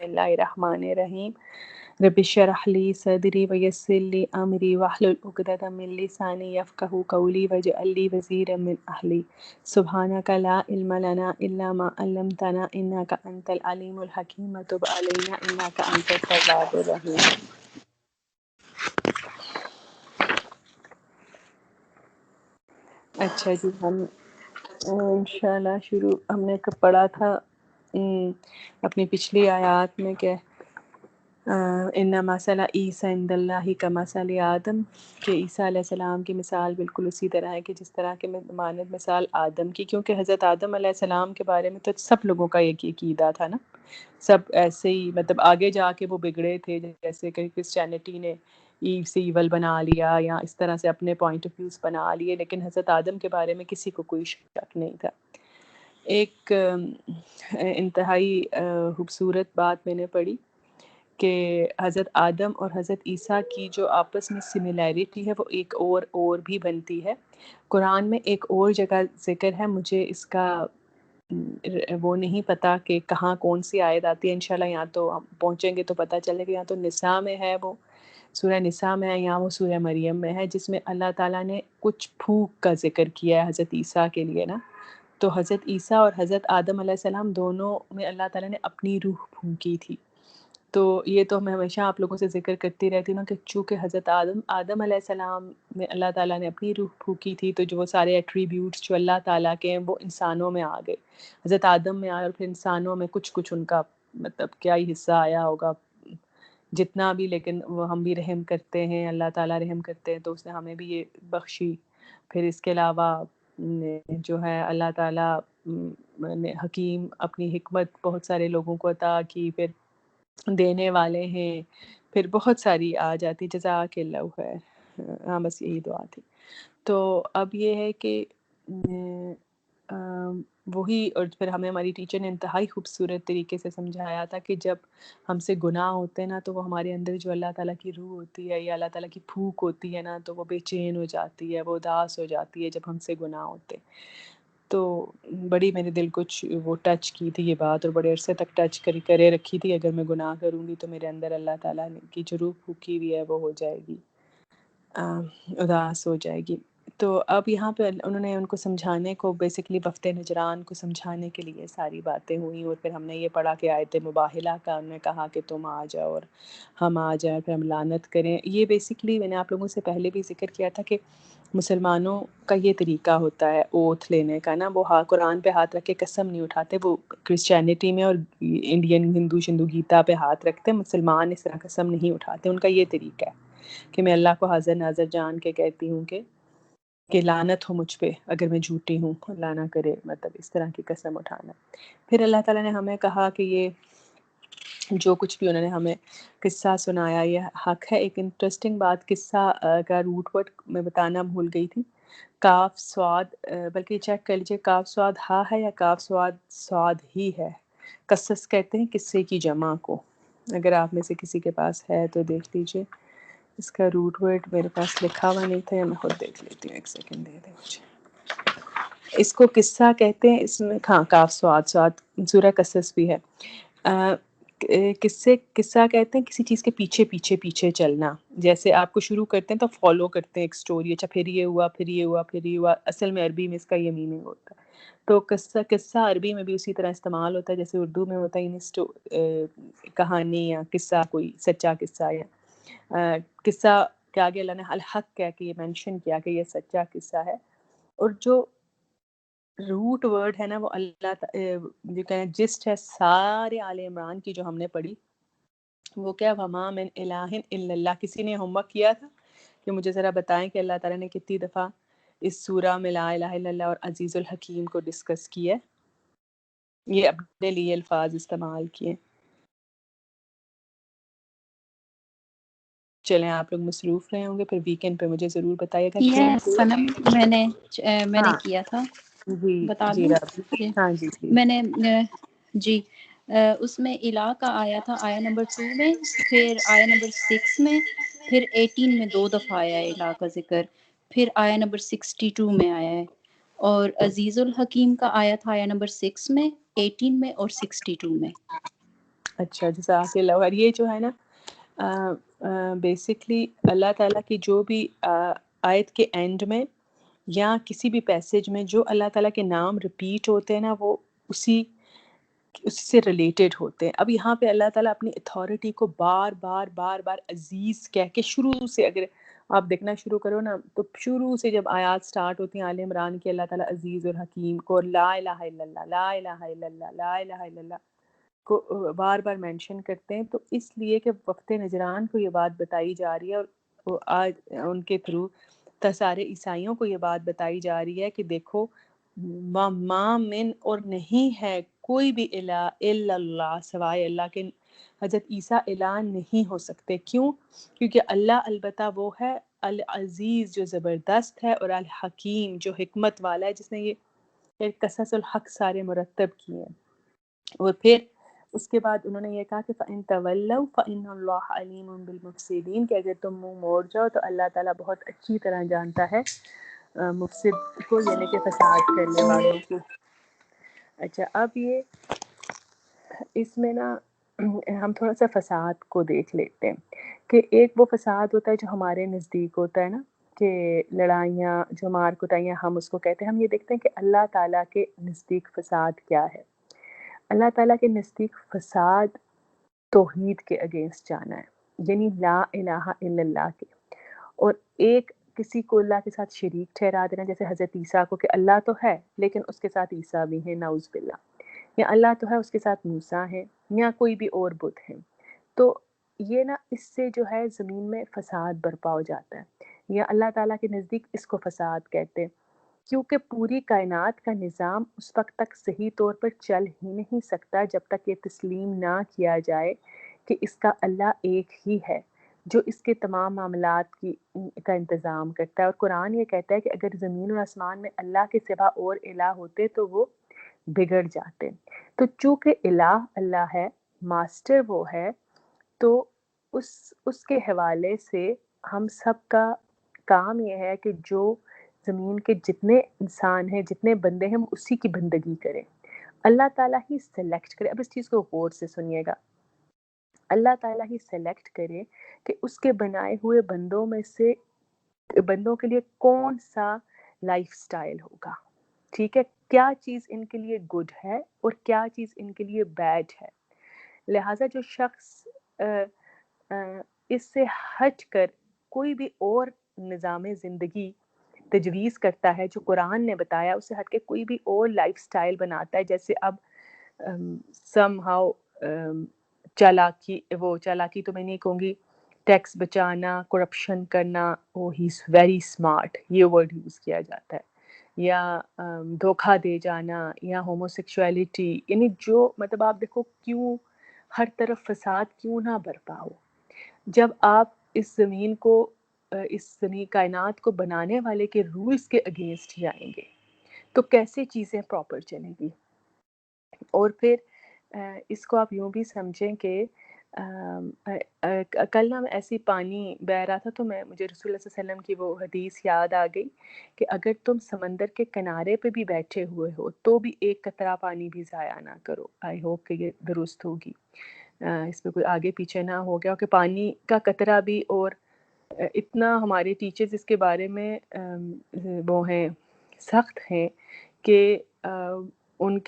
اللہ الرحمن الرحیم رب اشرح لی صدری ویسر لی امری واحلل عقدۃ من لسانی یفقہوا قولی واجعل لی وزیرا من اہلی سبحانک لا علم لنا الا ما علمتنا انک انت العلیم الحکیم تب علینا انک انت التواب الرحیم۔ اچھا جی، ہم انشاءاللہ شروع ہم نے پڑھا تھا اپنی پچھلی آیات میں کہ ان مثل عیسیٰ عند اللہ کمثل آدم، کہ عیسیٰ علیہ السلام کی مثال بالکل اسی طرح ہے کہ جس طرح کے مانند مثال آدم کی، کیونکہ حضرت آدم علیہ السلام کے بارے میں تو سب لوگوں کا ایک عقیدہ تھا نا، سب ایسے ہی مطلب آگے جا کے وہ بگڑے تھے، جیسے کہ کرسچینٹی نے ایو سے ایول بنا لیا یا اس طرح سے اپنے پوائنٹ آف ویوز بنا لیے، لیکن حضرت آدم کے بارے میں کسی کو کوئی شک نہیں تھا۔ ایک انتہائی خوبصورت بات میں نے پڑھی کہ حضرت آدم اور حضرت عیسیٰ کی جو آپس میں سملیرٹی ہے وہ ایک اور بھی بنتی ہے۔ قرآن میں ایک اور جگہ ذکر ہے، مجھے اس کا وہ نہیں پتا کہ کہاں کون سی آیت آتی ہے، انشاءاللہ یہاں تو ہم پہنچیں گے تو پتہ چلے گا، یہاں تو نساء میں ہے، وہ سورہ نساء میں ہے، یا وہ سورہ مریم میں ہے، جس میں اللہ تعالیٰ نے کچھ پھونک کا ذکر کیا ہے حضرت عیسیٰ کے لیے نا۔ تو حضرت عیسیٰ اور حضرت آدم علیہ السلام دونوں میں اللہ تعالیٰ نے اپنی روح پھونکی تھی۔ تو یہ تو میں ہمیشہ آپ لوگوں سے ذکر کرتی رہتی ہوں کہ چونکہ حضرت آدم علیہ السلام میں اللہ تعالیٰ نے اپنی روح پھونکی تھی، تو جو وہ سارے ایٹریبیوٹس جو اللہ تعالیٰ کے ہیں وہ انسانوں میں آ گئے، حضرت آدم میں آئے، اور پھر انسانوں میں کچھ ان کا مطلب کیا ہی حصہ آیا ہوگا جتنا بھی، لیکن وہ ہم بھی رحم کرتے ہیں، اللہ تعالیٰ رحم کرتے ہیں تو اس نے ہمیں بھی یہ بخشی۔ پھر اس کے علاوہ جو ہے اللہ تعالیٰ نے حکیم اپنی حکمت بہت سارے لوگوں کو عطا کی، پھر دینے والے ہیں، پھر بہت ساری آ جاتی، جزاک اللہ خیر۔ ہاں بس یہی دعا تھی۔ تو اب یہ ہے کہ وہی، اور پھر ہمیں ہماری ٹیچر نے انتہائی خوبصورت طریقے سے سمجھایا تھا کہ جب ہم سے گناہ ہوتے ہیں نا تو وہ ہمارے اندر جو اللہ تعالیٰ کی روح ہوتی ہے یا اللہ تعالیٰ کی پھونک ہوتی ہے نا، تو وہ بے چین ہو جاتی ہے، وہ اداس ہو جاتی ہے جب ہم سے گناہ ہوتے۔ تو بڑی میرے دل کو وہ ٹچ کی تھی یہ بات، اور بڑے عرصے تک ٹچ کرے رکھی تھی، اگر میں گناہ کروں گی تو میرے اندر اللہ تعالیٰ کی جو روح پھونکی ہوئی ہے وہ ہو جائے گی، اداس ہو جائے گی۔ تو اب یہاں پہ انہوں نے ان کو سمجھانے کو، بیسکلی وفد نجران کو سمجھانے کے لیے ساری باتیں ہوئیں، اور پھر ہم نے یہ پڑھا کہ آیت مباہلہ کا انہوں نے کہا کہ تم آ جاؤ اور ہم آ جائیں، پھر ہم لعنت کریں۔ یہ بیسکلی میں نے آپ لوگوں سے پہلے بھی ذکر کیا تھا کہ مسلمانوں کا یہ طریقہ ہوتا ہے اوتھ لینے کا نا، وہ قرآن پہ ہاتھ رکھ کے قسم نہیں اٹھاتے، وہ کرسچینٹی میں اور انڈین ہندو شندو گیتا پہ ہاتھ رکھتے، مسلمان اس طرح قسم نہیں اٹھاتے۔ ان کا یہ طریقہ ہے کہ میں اللہ کو حاضر ناظر جان کے کہتی ہوں کہ لعنت ہو مجھ پہ اگر میں جھوٹی ہوں، اللہ نہ کرے، مطلب اس طرح کی قسم اٹھانا۔ پھر اللہ تعالیٰ نے ہمیں کہا کہ یہ جو کچھ بھی انہوں نے ہمیں قصہ سنایا یہ حق ہے۔ ایک انٹرسٹنگ بات قصہ کا روٹ ورڈ میں بتانا بھول گئی تھی، کاف سواد، بلکہ چیک کر لیجیے کاف سواد ہا ہے یا کاف سواد سواد ہی ہے۔ قصص کہتے ہیں قصے کی جمع کو، اگر آپ میں سے کسی کے پاس ہے تو دیکھ لیجیے۔ اس کا روٹ ورڈ میرے پاس لکھا ہوا نہیں تھا، یا میں خود دیکھ لیتی ہوں، ایک سیکنڈ دے دیں مجھے۔ اس کو قصہ کہتے ہیں، اس میں ہاں کاف سواد سورہ قصص بھی ہے۔ قصہ کہتے ہیں کسی چیز کے پیچھے پیچھے پیچھے چلنا، جیسے آپ کو شروع کرتے ہیں تو فالو کرتے ہیں ایک سٹوری، اچھا پھر یہ ہوا پھر یہ ہوا پھر یہ ہوا، اصل میں عربی میں اس کا یہ میننگ ہوتا ہے۔ تو قصہ عربی میں بھی اسی طرح استعمال ہوتا ہے جیسے اردو میں ہوتا ہے، کہانی یا قصہ، کوئی سچا قصہ، یا قصہ کے آگے اللہ نے الحق کہہ کے یہ مینشن کیا کہ یہ سچا قصہ ہے۔ اور جو روٹ ورڈ ہے نا وہ اللہ جو کہیں جسٹ ہے سارے آل عمران کی جو ہم نے پڑھی، وہ کیا وما من الہ الا اللہ۔ کسی نے ہوم ورک کیا تھا کہ مجھے ذرا بتائیں کہ اللہ تعالیٰ نے کتنی دفعہ اس سورہ میں لا الہ الا اللہ اور عزیز الحکیم کو ڈسکس کیا ہے، یہ اپنے لیے الفاظ استعمال کیے۔ چلیں آپ لوگ مصروف رہے ہوں گے، پھر ویکینڈ پہ مجھے ضرور بتائیے گا کیا یہ سنم میں نے ہاں کیا تھا، جی بتا جی دوں؟ رابطہ، ہاں جی پلیز۔ میں نے جی اس میں الہ کا آیا تھا آیا نمبر 2 میں، پھر آیا نمبر 6 میں، پھر 18 میں 2 دفعہ آیا ہے الہ کا ذکر، پھر آیا نمبر 62 میں آیا ہے، اور عزیز الحکیم کا آیا تھا آیا نمبر 6 میں، 18 میں اور 62 میں۔ اچھا جزاک اللہ خیر. یہ جو ہے نا بیسکلی اللہ تعالیٰ کی جو بھی آیت کے اینڈ میں یا کسی بھی پیسج میں جو اللہ تعالیٰ کے نام ریپیٹ ہوتے ہیں نا وہ اسی سے ریلیٹڈ ہوتے ہیں. اب یہاں پہ اللہ تعالیٰ اپنی اتھارٹی کو بار بار بار بار عزیز کہہ کے شروع سے، اگر آپ دیکھنا شروع کرو نا تو شروع سے جب آیات سٹارٹ ہوتی ہیں آل عمران کی، اللہ تعالیٰ عزیز اور حکیم کو لا الہ الا اللہ لا الہ الا اللہ لا الہ الا اللہ کو بار بار مینشن کرتے ہیں. تو اس لیے کہ وقت نجران کو یہ بات بتائی جا رہی ہے، اور وہ آج ان کے تھرو سارے عیسائیوں کو یہ بات بتائی جا رہی ہے کہ دیکھو ما من، اور نہیں ہے کوئی بھی الہ الا اللہ، سوائے اللہ کے. حضرت عیسیٰ الہ نہیں ہو سکتے. کیوں؟ کیونکہ اللہ البتہ وہ ہے العزیز جو زبردست ہے، اور الحکیم جو حکمت والا ہے، جس نے یہ قصص الحق سارے مرتب کیے ہیں. اور پھر اس کے بعد انہوں نے یہ کہا کہ فَإِن تَوَلَّوْا فَإِنَّ اللَّهَ عَلِيمٌ بِالْمُفْسِدِينَ، کہ اگر تم منہ موڑ جاؤ تو اللہ تعالیٰ بہت اچھی طرح جانتا ہے مفسد کو، یعنی کہ فساد کرنے والوں کو. اچھا اب یہ اس میں نا ہم تھوڑا سا فساد کو دیکھ لیتے ہیں کہ ایک وہ فساد ہوتا ہے جو ہمارے نزدیک ہوتا ہے نا، کہ لڑائیاں جو مار کٹائیاں ہم اس کو کہتے ہیں. ہم یہ دیکھتے ہیں کہ اللہ تعالیٰ کے نزدیک فساد کیا ہے. اللہ تعالیٰ کے نزدیک فساد توحید کے اگینسٹ جانا ہے، یعنی لا الہ الا اللہ کے، اور ایک کسی کو اللہ کے ساتھ شریک ٹھہرا دینا، جیسے حضرت عیسیٰ کو کہ اللہ تو ہے لیکن اس کے ساتھ عیسیٰ بھی ہیں نعوذ باللہ، یا اللہ تو ہے اس کے ساتھ موسیٰ ہیں، یا کوئی بھی اور بت ہیں. تو یہ نا اس سے جو ہے زمین میں فساد برپا ہو جاتا ہے، یا اللہ تعالیٰ کے نزدیک اس کو فساد کہتے ہیں. کیونکہ پوری کائنات کا نظام اس وقت تک صحیح طور پر چل ہی نہیں سکتا جب تک یہ تسلیم نہ کیا جائے کہ اس کا اللہ ایک ہی ہے جو اس کے تمام معاملات کا انتظام کرتا ہے. اور قرآن یہ کہتا ہے کہ اگر زمین اور آسمان میں اللہ کے سوا اور الہ ہوتے تو وہ بگڑ جاتے. تو چونکہ الہ اللہ ہے، ماسٹر وہ ہے، تو اس کے حوالے سے ہم سب کا کام یہ ہے کہ جو زمین کے جتنے انسان ہیں، جتنے بندے ہیں، ہم اسی کی بندگی کریں. اللہ تعالیٰ ہی سلیکٹ کرے. اب اس چیز کو غور سے سنیے گا. اللہ تعالیٰ ہی سلیکٹ کرے کہ اس کے بنائے ہوئے بندوں میں سے بندوں کے لیے کون سا لائف سٹائل ہوگا. ٹھیک ہے، کیا چیز ان کے لیے گڈ ہے اور کیا چیز ان کے لیے بیڈ ہے. لہٰذا جو شخص اس سے ہٹ کر کوئی بھی اور نظام زندگی تجویز کرتا ہے جو قرآن نے بتایا، اس سے ہٹ کے کوئی بھی اور لائف سٹائل بناتا ہے، جیسے اب سم ہاؤ چالاکی تو میں نہیں کہوں گی، ٹیکس بچانا، کرپشن کرنا، وہ ہی از ویری اسمارٹ، یہ ورڈ یوز کیا جاتا ہے، یا دھوکہ دے جانا، یا ہوموسیکشولیٹی. یعنی جو مطلب آپ دیکھو کیوں ہر طرف فساد کیوں نہ برپا ہو. جب آپ اس زمین کو اس زمین کائنات کو بنانے والے کے رولز کے اگینسٹ جائیں گے تو کیسے چیزیں پراپر چلیں گی. اور پھر اس کو آپ یوں بھی سمجھیں کہ کل نا ایسی پانی بہہ رہا تھا تو مجھے رسول اللہ صلی اللہ علیہ وسلم کی وہ حدیث یاد آ گئی کہ اگر تم سمندر کے کنارے پہ بھی بیٹھے ہوئے ہو تو بھی ایک قطرہ پانی بھی ضائع نہ کرو. آئی ہوپ کہ یہ درست ہوگی، اس میں کوئی آگے پیچھے نہ ہو گیا کہ پانی کا قطرہ بھی. اور اتنا ہمارے ٹیچرز اس کے بارے میں وہ ہیں سخت ہیں کہ ان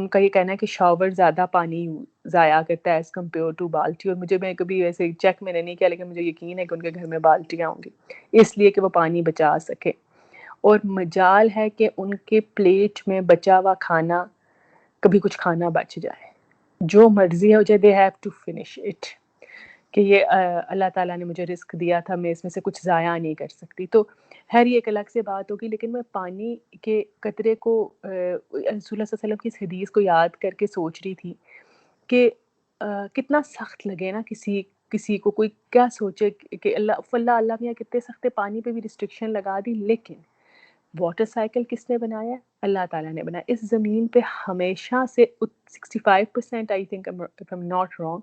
کا یہ کہنا ہے کہ شاور زیادہ پانی ضائع کرتا ہے ایز کمپیئر ٹو بالٹی. اور میں کبھی ایسے چیک میں نے نہیں کیا لیکن مجھے یقین ہے کہ ان کے گھر میں بالٹیاں ہوں گی اس لیے کہ وہ پانی بچا سکے. اور مجال ہے کہ ان کے پلیٹ میں بچا ہوا کھانا کبھی کچھ کھانا بچ جائے، جو مرضی ہو جائے، they have to finish it, کہ یہ اللہ تعالیٰ نے مجھے رزق دیا تھا، میں اس میں سے کچھ ضائع نہیں کر سکتی. تو خیر یہ ایک الگ سے بات ہوگی، لیکن میں پانی کے قطرے کو رسول اللہ صلی اللہ علیہ وسلم کی اس حدیث کو یاد کر کے سوچ رہی تھی کہ کتنا سخت لگے نا کسی کو، کوئی کیا سوچے کہ اللہ میاں کتنے سخت پانی پہ بھی ریسٹرکشن لگا دی. لیکن واٹر سائیکل کس نے بنایا؟ اللہ تعالیٰ نے بنایا. اس زمین پہ ہمیشہ سے 65% I think if am not wrong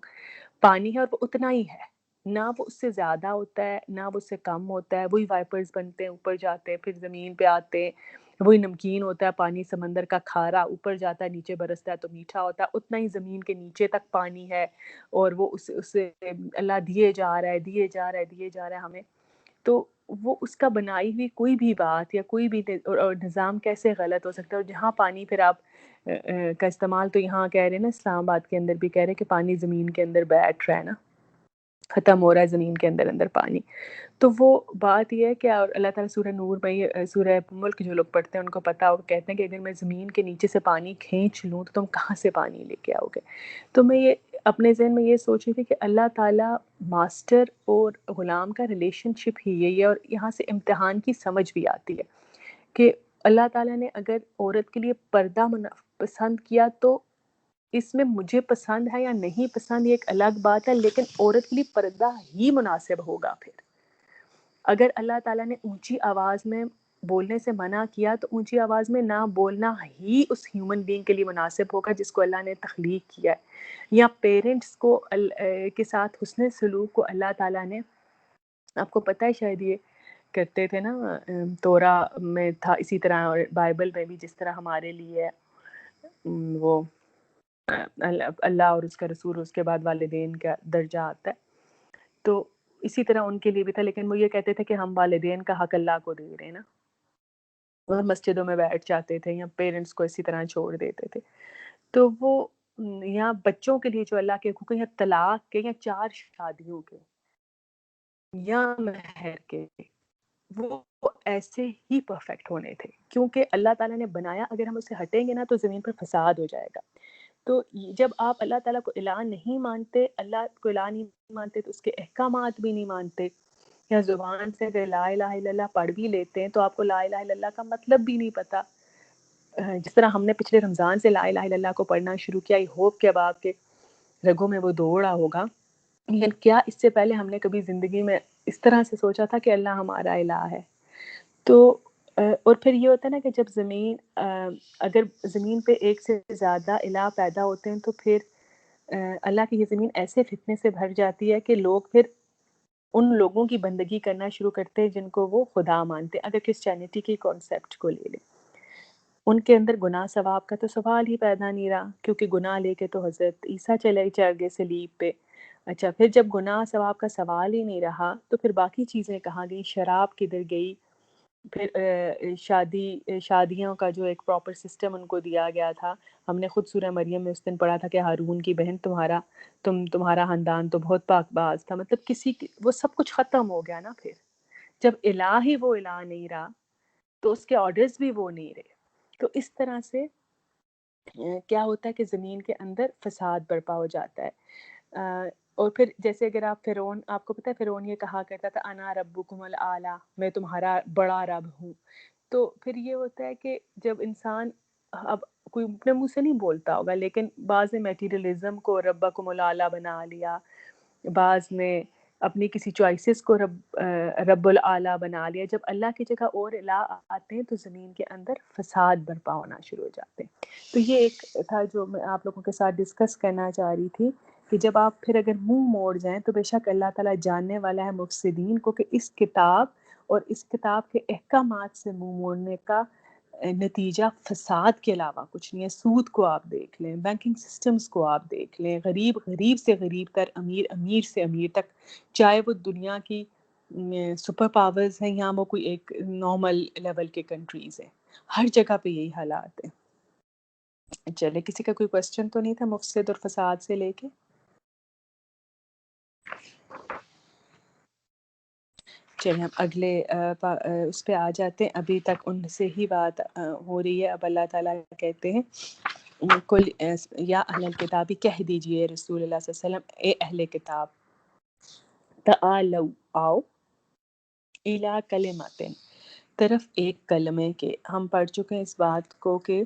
پانی ہے، اور وہ اتنا ہی ہے، نہ وہ اس سے زیادہ ہوتا ہے نہ وہ اس سے کم ہوتا ہے. وہی وائپرز بنتے ہیں، اوپر جاتے ہیں، پھر زمین پہ آتے ہیں، وہی نمکین ہوتا ہے پانی سمندر کا کھارا، اوپر جاتا ہے نیچے برستا ہے تو میٹھا ہوتا ہے، اتنا ہی زمین کے نیچے تک پانی ہے، اور وہ اسے اللہ دیے جا رہا ہے ہمیں. تو وہ اس کا بنائی ہوئی کوئی بھی بات یا کوئی بھی اور نظام کیسے غلط ہو سکتا ہے. اور جہاں پانی پھر آپ کا استعمال تو یہاں کہہ رہے ہیں نا، اسلام آباد کے اندر بھی کہہ رہے ہیں کہ پانی زمین کے اندر بیٹھ رہا ہے نا، ختم ہو رہا ہے زمین کے اندر پانی. تو وہ بات یہ ہے کہ اللہ تعالیٰ سورہ نور میں، سورہ ملک جو لوگ پڑھتے ہیں ان کو پتہ، اور کہتے ہیں کہ اگر میں زمین کے نیچے سے پانی کھینچ لوں تو تم کہاں سے پانی لے کے آؤ گے. تو میں یہ اپنے ذہن میں یہ سوچ رہی تھی کہ اللہ تعالیٰ ماسٹر اور غلام کا ریلیشن شپ ہی یہی ہے. اور یہاں سے امتحان کی سمجھ بھی آتی ہے کہ اللہ تعالیٰ نے اگر عورت کے لیے پردہ پسند کیا تو اس میں مجھے پسند ہے یا نہیں پسند یہ ایک الگ بات ہے، لیکن عورت کے لیے پردہ ہی مناسب ہوگا. پھر اگر اللہ تعالیٰ نے اونچی آواز میں بولنے سے منع کیا تو اونچی آواز میں نہ بولنا ہی اس ہیومن بینگ کے لیے مناسب ہوگا جس کو اللہ نے تخلیق کیا ہے. یا پیرنٹس کو کے ساتھ حسن سلوک کو اللہ تعالیٰ نے، آپ کو پتہ ہے شاید یہ کرتے تھے نا، تورا میں تھا اسی طرح، اور بائبل میں بھی جس طرح ہمارے لیے وہ اللہ اور اس کا رسول، اس کے بعد والدین کا درجہ آتا ہے، تو اسی طرح ان کے لیے بھی تھا. لیکن وہ یہ کہتے تھے کہ ہم والدین کا حق اللہ کو دے رہے ہیں نا، اور مسجدوں میں بیٹھ جاتے تھے یا پیرنٹس کو اسی طرح چھوڑ دیتے تھے. تو وہ یہاں بچوں کے لیے جو اللہ کے حقوق ہیں، یا طلاق کے، یا 4 شادیوں کے، یا مہر کے، وہ ایسے ہی پرفیکٹ ہونے تھے، کیونکہ اللہ تعالیٰ نے بنایا. اگر ہم اسے ہٹیں گے نا تو زمین پر فساد ہو جائے گا. تو جب آپ اللہ تعالیٰ کو الہ نہیں مانتے، اللہ کو الہ نہیں مانتے تو اس کے احکامات بھی نہیں مانتے، یا زبان سے اگر لا الہ الا اللہ پڑھ بھی لیتے ہیں تو آپ کو لا الہ الا اللہ کا مطلب بھی نہیں پتہ. جس طرح ہم نے پچھلے رمضان سے لا الہ الا اللہ کو پڑھنا شروع کیا، I hope کہ اب آپ کے رگوں میں وہ دوڑا ہوگا. لیکن کیا اس سے پہلے ہم نے کبھی زندگی میں اس طرح سے سوچا تھا کہ اللہ ہمارا الہ ہے؟ تو اور پھر یہ ہوتا ہے نا کہ جب زمین، اگر زمین پہ ایک سے زیادہ الہ پیدا ہوتے ہیں تو پھر اللہ کی یہ زمین ایسے فتنے سے بھر جاتی ہے کہ لوگ پھر ان لوگوں کی بندگی کرنا شروع کرتے ہیں جن کو وہ خدا مانتے ہیں. اگر کرسچینٹی کی کانسیپٹ کو لے لیں، ان کے اندر گناہ ثواب کا تو سوال ہی پیدا نہیں رہا، کیونکہ گناہ لے کے تو حضرت عیسیٰ چلے گئے صلیب پہ. اچھا، پھر جب گناہ ثواب کا سوال ہی نہیں رہا تو پھر باقی چیزیں کہاں گئیں؟ شراب کدھر گئی؟ پھر شادیوں کا جو ایک پراپر سسٹم ان کو دیا گیا تھا، ہم نے خود سورہ مریم میں اس دن پڑھا تھا کہ ہارون کی بہن تمہارا خاندان تو بہت پاک باز تھا. مطلب وہ سب کچھ ختم ہو گیا نا. پھر جب الہ ہی وہ الہ نہیں رہا تو اس کے آرڈرز بھی وہ نہیں رہے. تو اس طرح سے کیا ہوتا ہے کہ زمین کے اندر فساد برپا ہو جاتا ہے. اور پھر جیسے اگر آپ کو پتہ ہے فرعون یہ کہا کرتا تھا انا ربکم الاعلی، میں تمہارا بڑا رب ہوں. تو پھر یہ ہوتا ہے کہ جب انسان، اب کوئی اپنے منہ سے نہیں بولتا ہوگا لیکن بعض نے میٹیریلزم کو ربکم الاعلی بنا لیا، بعض نے اپنی کسی چوائسز کو رب الاعلی بنا لیا. جب اللہ کی جگہ اور الہ آتے ہیں تو زمین کے اندر فساد برپا ہونا شروع ہو جاتے ہیں. تو یہ ایک تھا جو میں آپ لوگوں کے ساتھ ڈسکس کرنا چاہ رہی تھی کہ جب آپ پھر اگر منہ موڑ جائیں تو بے شک اللہ تعالیٰ جاننے والا ہے مفسدین کو، کہ اس کتاب اور اس کتاب کے احکامات سے منہ موڑنے کا نتیجہ فساد کے علاوہ کچھ نہیں ہے. سود کو آپ دیکھ لیں، بینکنگ سسٹمز کو آپ دیکھ لیں، غریب سے غریب تر، امیر سے امیر تک، چاہے وہ دنیا کی سپر پاورز ہیں یا وہ کوئی ایک نارمل لیول کے کنٹریز ہیں، ہر جگہ پہ یہی حالات ہیں. چلے، کسی کا کوئی کوشچن تو نہیں تھا مفسد اور فساد سے لے کے؟ چلیں ہم اگلے اس پہ آ جاتے ہیں. ابھی تک ان سے ہی بات ہو رہی ہے. اب اللہ تعالیٰ کہتے ہیں کل یا اہل الکتابی، کہہ دیجئے رسول اللہ صلی اللہ علیہ وسلم، اے اہل کتاب، تعالوا، آؤ، الی کلمۃ، طرف ایک کلمے کے. ہم پڑھ چکے ہیں اس بات کو کہ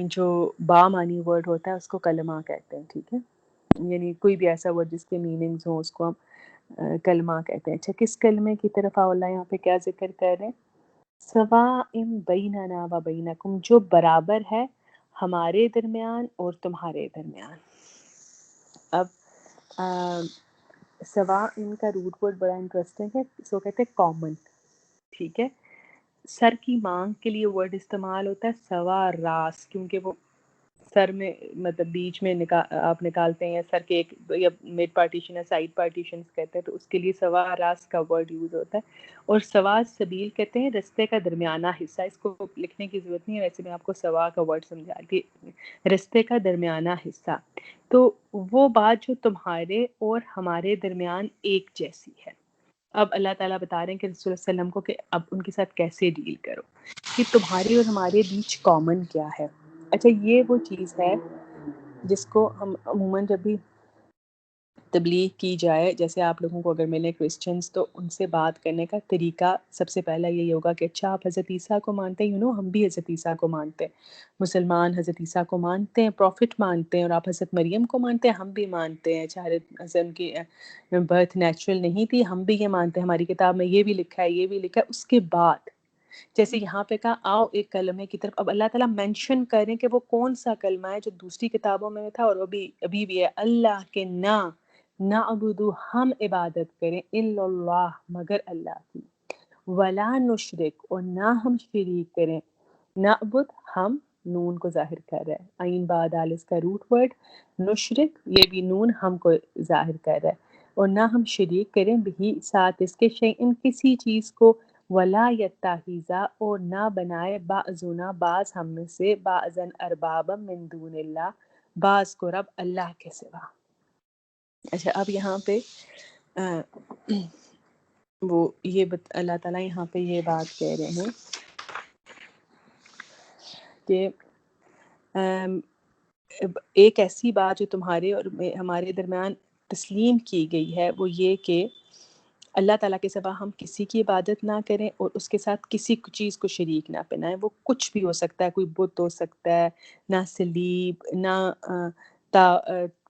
جو با معنی ورڈ ہوتا ہے اس کو کلمہ کہتے ہیں، ٹھیک ہے؟ یعنی کوئی بھی ایسا ورڈ جس کے میننگز ہوں اس کو ہم کلمہ کہتے ہیں. اچھا، کس کلمے کی طرف اللہ یہاں پہ کیا ذکر کر رہے ہیں؟ سواء بیننا و بینکم، جو برابر ہے ہمارے درمیان اور تمہارے درمیان. اب سواء ان کا روٹ ورڈ بڑا انٹرسٹنگ ہے، اس کو کہتے ہیں کامن، ٹھیک ہے؟ سر کی مانگ کے لیے ورڈ استعمال ہوتا ہے سوا راس، کیونکہ وہ سر میں مطلب بیچ میں آپ نکالتے ہیں، سر کے ایک یا مڈ پارٹیشن یا سائڈ پارٹیشنز کہتے ہیں، تو اس کے لیے سوا راس کا ورڈ یوز ہوتا ہے. اور سوا سبیل کہتے ہیں رستے کا درمیانہ حصہ. اس کو لکھنے کی ضرورت نہیں ہے، ویسے میں آپ کو سوا کا ورڈ سمجھا کہ رستے کا درمیانہ حصہ. تو وہ بات جو تمہارے اور ہمارے درمیان ایک جیسی ہے. اب اللہ تعالیٰ بتا رہے ہیں کہ رسول اللہ علیہ وسلم کو کہ اب ان کے ساتھ کیسے ڈیل کرو، کہ تمہاری اور ہمارے بیچ کامن کیا ہے. اچھا، یہ وہ چیز ہے جس کو ہم عموماً جب بھی تبلیغ کی جائے، جیسے آپ لوگوں کو اگر ملے کرسچنز، تو ان سے بات کرنے کا طریقہ سب سے پہلا یہی ہوگا کہ اچھا آپ حضرت عیسیٰ کو مانتے ہیں، ہم بھی حضرت عیسیٰ کو مانتے ہیں، مسلمان حضرت عیسیٰ کو مانتے ہیں، پروفٹ مانتے ہیں، اور آپ حضرت مریم کو مانتے ہیں، ہم بھی مانتے ہیں. چاہے ان کی برتھ نیچرل نہیں تھی، ہم بھی یہ مانتے ہیں، ہماری کتاب میں یہ بھی لکھا ہے، یہ بھی لکھا ہے. اس کے بعد جیسے یہاں پہ کہا آؤ ایک کلمے کی طرف، اب اللہ تعالیٰ مینشن کریں کہ وہ کون سا کلمہ ہے جو دوسری کتابوں میں تھا اور ابھی بھی ہے. اللہ کے نعبدو، ہم عبادت کریں، الا اللہ، مگر اللہ کی، ولا نشرک، اور نہ ہم شریک کریں. نعبد، ہم نون کو ظاہر کر رہا ہے، عین با دال اس کا روٹ ورڈ. نشرک، یہ بھی نون ہم کو ظاہر کر رہا ہے، اور نہ ہم شریک کریں بھی ساتھ اس کے شیئن، کسی چیز کو. ولا یتخذا، اور نہ بنائے بعضنا، بعض ہم میں سے، بعضا اربابا من دون اللہ، بعض کو رب اللہ کے سوا. اچھا، اب یہاں پہ وہ یہ اللہ تعالیٰ یہاں پہ یہ بات کہہ رہے ہیں کہ ایک ایسی بات جو تمہارے اور ہمارے درمیان تسلیم کی گئی ہے، وہ یہ کہ اللہ تعالیٰ کے سوا ہم کسی کی عبادت نہ کریں اور اس کے ساتھ کسی چیز کو شریک نہ بنائیں. وہ کچھ بھی ہو سکتا ہے، کوئی بت ہو سکتا ہے، نہ سلیب، نہ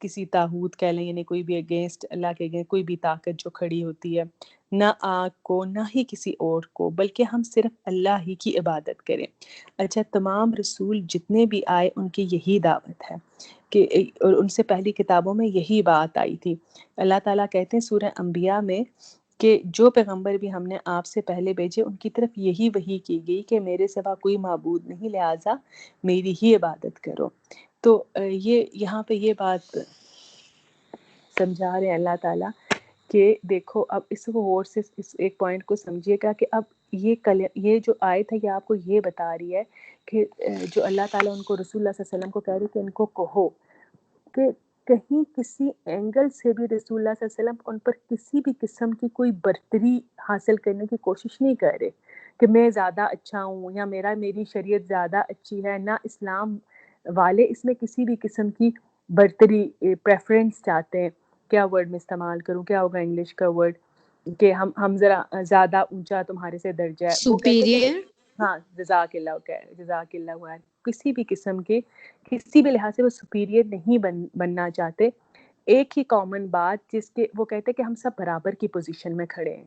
کسی طاغوت کہہ لیں، یعنی کوئی بھی اگینسٹ اللہ کے اگینسٹ کوئی بھی طاقت جو کھڑی ہوتی ہے، نہ آگ کو، نہ ہی کسی اور کو، بلکہ ہم صرف اللہ ہی کی عبادت کریں. اچھا، تمام رسول جتنے بھی آئے ان کی یہی دعوت ہے کہ، اور ان سے پہلی کتابوں میں یہی بات آئی تھی. اللہ تعالیٰ کہتے ہیں سورہ انبیاء میں کہ جو پیغمبر بھی ہم نے آپ سے پہلے بھیجے ان کی طرف یہی وحی کی گئی کہ میرے سوا کوئی معبود نہیں، لہٰذا میری ہی عبادت کرو. تو یہ یہاں پہ یہ بات سمجھا رہے ہیں اللہ تعالیٰ کہ دیکھو اب اس کو غور سے اس ایک پوائنٹ کو سمجھیے گا کہ اب یہ جو آیت ہے یہ آپ کو یہ بتا رہی ہے کہ جو اللہ تعالیٰ ان کو رسول اللہ صلی اللہ علیہ وسلم کو کہہ رہے کہ ان کو کہو کہ کہیں کسی اینگل سے بھی رسول اللہ صلی اللہ علیہ وسلم ان پر کسی بھی قسم کی کوئی برتری حاصل کرنے کی کوشش نہیں کر رہے کہ میں زیادہ اچھا ہوں یا میری شریعت زیادہ اچھی ہے. نہ اسلام والے اس میں کسی بھی قسم کی برتری پریفرنس چاہتے ہیں. کیا ورڈ میں استعمال کروں، کیا ہوگا انگلش کا ورڈ، کہ ہم ذرا زیادہ اونچا تمہارے سے درجہ ہے. وہ کہتے ہیں superior. ہاں، جزاک اللہ خیر. کسی بھی قسم کے کسی بھی لحاظ سے وہ سپیریئر نہیں بننا چاہتے. ایک ہی کامن بات جس کے وہ کہتے ہیں کہ ہم سب برابر کی پوزیشن میں کھڑے ہیں،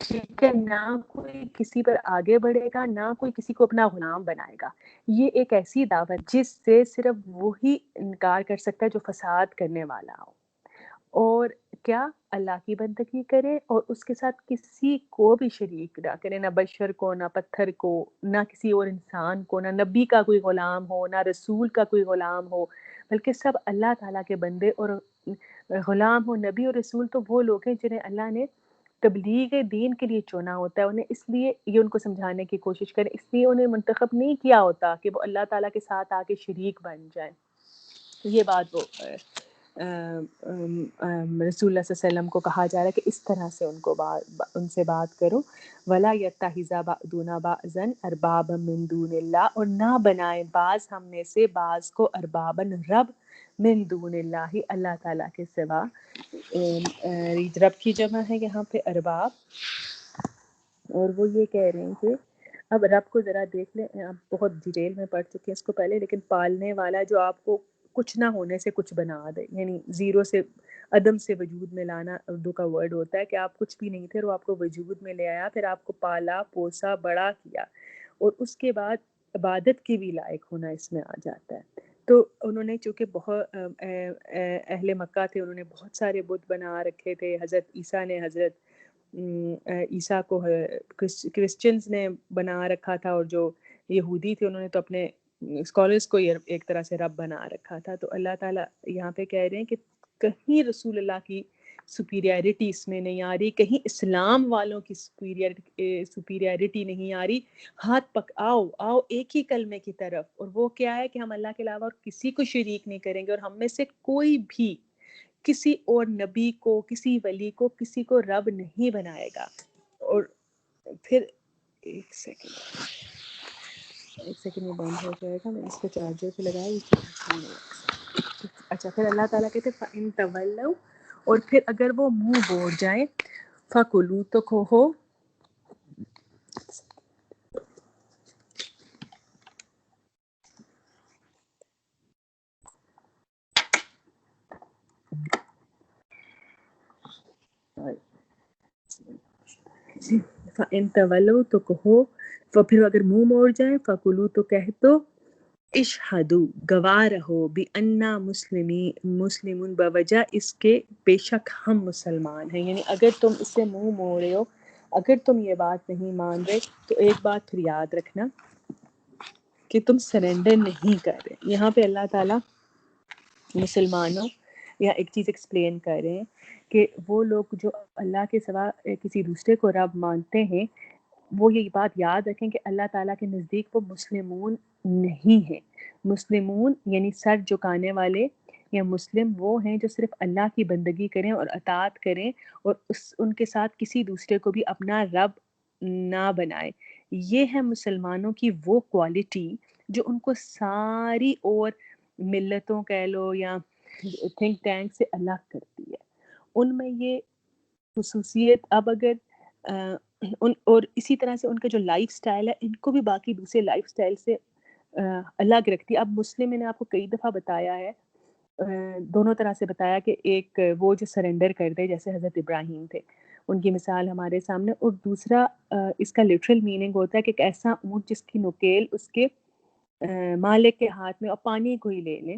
ٹھیک ہے، نہ کوئی کسی پر آگے بڑھے گا، نہ کوئی کسی کو اپنا غلام بنائے گا. یہ ایک ایسی دعوت جس سے صرف وہی انکار کر سکتا ہے جو فساد کرنے والا ہو، اور کیا اللہ کی بندگی کرے اور اس کے ساتھ کسی کو بھی شریک نہ کرے، نہ بشر کو، نہ پتھر کو، نہ کسی اور انسان کو، نہ نبی کا کوئی غلام ہو، نہ رسول کا کوئی غلام ہو، بلکہ سب اللہ تعالیٰ کے بندے اور غلام ہو. نبی اور رسول تو وہ لوگ ہیں جنہیں اللہ نے تبلیغ دین کے لیے چنا ہوتا ہے. انہیں اس لیے یہ ان کو سمجھانے کی کوشش کریں، اس لیے انہیں منتخب نہیں کیا ہوتا کہ وہ اللہ تعالیٰ کے ساتھ آ کے شریک بن جائیں. یہ بات وہ رسول اللہ صلی اللہ علیہ وسلم کو کہا جا رہا ہے کہ اس طرح سے ان سے بات کرو. ولا یتخذ بعضنا بعضا اربابا من دون اللہ، اور نہ بنائے بعض ہم میں سے بعض کو اربابا رب، من دون اللہ، اللہ تعالیٰ کے سوا. رب کی جمع ہے یہاں پہ ارباب، اور وہ یہ کہہ رہے ہیں کہ اب رب کو ذرا دیکھ لیں. آپ بہت ڈیٹیل میں پڑھ چکے ہیں اس کو پہلے، لیکن پالنے والا جو آپ کو کچھ نہ ہونے سے کچھ بنا دے، یعنی زیرو سے عدم سے وجود میں لانا اردو کا ورڈ ہوتا ہے کہ آپ کچھ بھی نہیں تھے اور وہ آپ کو وجود میں لے آیا، پھر آپ کو پالا پوسا بڑا کیا، اور اس کے بعد عبادت کی بھی لائق ہونا اس میں آ جاتا ہے. تو انہوں نے چونکہ بہت اہل مکہ تھے، انہوں نے بہت سارے بت بنا رکھے تھے. حضرت عیسیٰ نے حضرت عیسیٰ کو کرسچنز نے بنا رکھا تھا، اور جو یہودی تھے انہوں نے تو اپنے اسکالرس کو ایک طرح سے رب بنا رکھا تھا. تو اللہ تعالیٰ یہاں پہ کہہ رہے ہیں کہ کہیں رسول اللہ کی سپیریئرٹی اس میں نہیں آ رہی، کہیں اسلام والوں کی سپیریئرٹی نہیں آ رہی. ہاتھ آؤ ایک ہی کلمے کی طرف، اور وہ کیا ہے کہ ہم اللہ کے علاوہ اور کسی کو شریک نہیں کریں گے، اور ہم میں سے کوئی بھی کسی اور نبی کو، کسی ولی کو، کسی کو رب نہیں بنائے گا. اور پھر ایک سیکنڈ میں بند ہو جائے گا، میں اس کو چارجر پہ لگایا. اچھا، پھر اللہ تعالیٰ کہتے فَإِن تَوَلَّوْا، اور پھر اگر وہ منہ موڑ جائیں، فَكُلُوا، تو کھو. فَإِن تَوَلَّوْا، تو کہو، پھر اگر منہ موڑ جائیں، فَكُلُوا، تو کہہ دو، اشہدو، گواہ رہو، بِأَنَّا مسلمون، بوجہ اس کے بے شک ہم مسلمان ہیں. یعنی اگر تم اس سے منہ موڑے ہو، اگر تم یہ بات نہیں مان رہے، تو ایک بات پھر یاد رکھنا کہ تم سرنڈر نہیں کر رہے. یہاں پہ اللہ تعالیٰ مسلمانوں یا ایک چیز ایکسپلین کر رہے ہیں کہ وہ لوگ جو اللہ کے سوا کسی دوسرے کو رب مانتے ہیں، وہ یہ بات یاد رکھیں کہ اللہ تعالیٰ کے نزدیک وہ مسلمون نہیں ہیں. مسلمون یعنی سر جھکانے والے یا مسلم وہ ہیں جو صرف اللہ کی بندگی کریں اور اطاعت کریں، اور ان کے ساتھ کسی دوسرے کو بھی اپنا رب نہ بنائے. یہ ہے مسلمانوں کی وہ کوالٹی جو ان کو ساری اور ملتوں کہہ لو یا تھنک ٹینک سے الگ کرتی ہے. ان میں یہ خصوصیت اب اگر اور اسی طرح سے ان کا جو لائف سٹائل ہے، ان کو بھی باقی دوسرے لائف سٹائل سے الگ رکھتی ہے. اب مسلم میں نے آپ کو کئی دفعہ بتایا ہے، دونوں طرح سے بتایا کہ ایک وہ جو سرنڈر کر دے، جیسے حضرت ابراہیم تھے، ان کی مثال ہمارے سامنے. اور دوسرا اس کا لٹرل میننگ ہوتا ہے کہ ایک ایسا اونٹ جس کی نکیل اس کے مالک کے ہاتھ میں، اور پانی کو ہی لے لیں،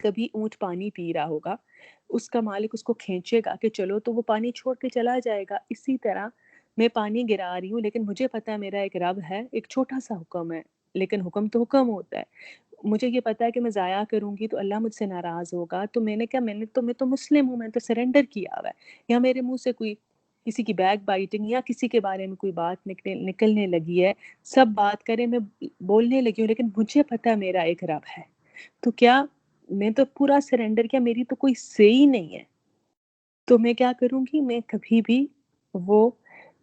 کبھی اونٹ پانی پی رہا ہوگا، اس کا مالک اس کو کھینچے گا کہ چلو، تو وہ پانی چھوڑ کے چلا جائے گا. اسی طرح میں پانی گرا رہی ہوں، لیکن مجھے پتہ ہے میرا ایک رب ہے. ایک چھوٹا سا حکم ہے، لیکن حکم تو حکم ہوتا ہے. مجھے یہ پتہ ہے کہ میں ضائع کروں گی تو اللہ مجھ سے ناراض ہوگا. تو میں تو مسلم ہوں، میں تو سرنڈر کیا ہوا ہے. یا میرے منہ سے کوئی کسی کی بیک بائٹنگ یا کسی کے بارے میں کوئی بات نکلنے لگی ہے، سب بات کریں، میں بولنے لگی ہوں، لیکن مجھے پتہ ہے میرا ایک رب ہے. تو کیا میں تو پورا سرنڈر کیا، میری تو کوئی سے ہی نہیں ہے. تو میں کیا کروں گی، میں کبھی بھی وہ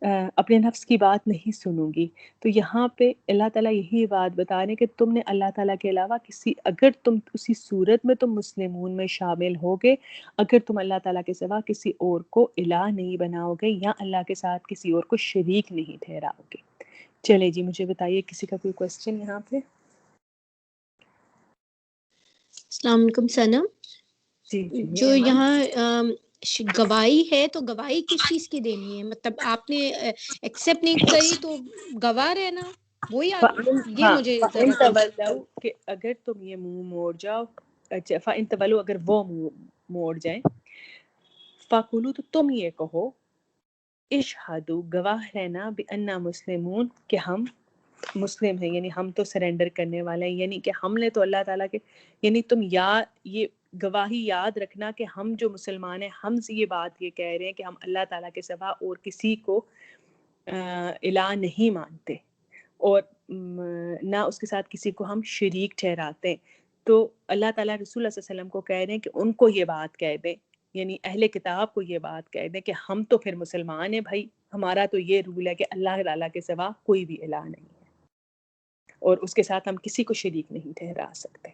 اپنے نفس کی بات نہیں سنوں گی. تو یہاں پہ اللہ تعالیٰ یہی بات بتا رہے ہیں کہ تم نے اللہ تعالیٰ کے علاوہ اگر تم اسی صورت میں تم مسلمون میں شامل ہوگے، اگر تم اللہ تعالیٰ کے سوا کسی اور کو الہ نہیں بناؤ گے یا اللہ کے ساتھ کسی اور کو شریک نہیں ٹھہراؤ گے. چلے جی، مجھے بتائیے کسی کا کوئی کوسچن یہاں پہ؟ السلام علیکم سنم. جی جو یہاں گواہی ہے، تو گواہی کس چیز کی دینی ہے؟ مطلب آپ نے ایکسیپٹ نہیں کری تو گواہ رہنا، وہی یہ مجھے ذرا فَإِن کہ اگر تم یہ منہ موڑ جاؤ، اچھا فَإِن تَوَلَّوْا، اگر وہ منہ موڑ جائیں، فَقُولُوا، تو تم یہ کہو، اشہدوا، گواہ رہنا، بِأَنَّا مسلمون، کہ ہم مسلم ہیں، یعنی ہم تو سرنڈر کرنے والے ہیں، یعنی کہ ہم نے تو اللہ تعالیٰ کے، یعنی تم یہ گواہی یاد رکھنا کہ ہم جو مسلمان ہیں، ہم سے یہ بات یہ کہہ رہے ہیں کہ ہم اللہ تعالیٰ کے سوا اور کسی کو الہ نہیں مانتے، اور نہ اس کے ساتھ کسی کو ہم شریک ٹھہراتے. تو اللہ تعالیٰ رسول اللہ صلی اللہ علیہ وسلم کو کہہ رہے ہیں کہ ان کو یہ بات کہہ دیں، یعنی اہل کتاب کو یہ بات کہہ دیں کہ ہم تو پھر مسلمان ہیں بھائی، ہمارا تو یہ رول ہے کہ اللہ تعالیٰ کے سوا کوئی بھی الہ نہیں ہے، اور اس کے ساتھ ہم کسی کو شریک نہیں ٹھہرا سکتے.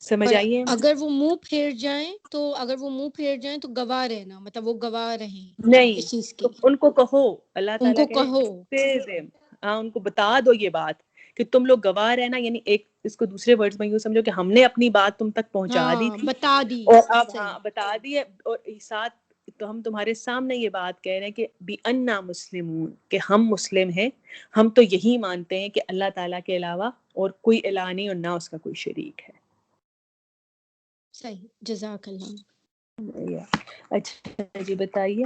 سمجھ آئیے؟ اگر وہ منہ پھیر جائیں تو گواہ رہنا، مطلب وہ گواہ رہیں نہیں، اس چیز تو کی. ان کو کہو، اللہ ان تعالیٰ کو کہہ کہو، رہے ہیں، ان کو بتا دو یہ بات کہ تم لوگ گواہ رہنا، یعنی ایک اس کو دوسرے ورڈز میں یوں سمجھو کہ ہم نے اپنی بات تم تک پہنچا دی ہاں تھی، بتا دی، اور اب صحیح. بتا دی ہے، اور ساتھ تو ہم تمہارے سامنے یہ بات کہہ رہے ہیں کہ بِأَنَّا مسلمون، کہ ہم مسلم ہیں، ہم تو یہی مانتے ہیں کہ اللہ تعالیٰ کے علاوہ اور کوئی الہ نہیں، اور نہ اس کا کوئی شریک ہے. صحیح، جزاک اللہ. شکریہ. اچھا جی بتائیے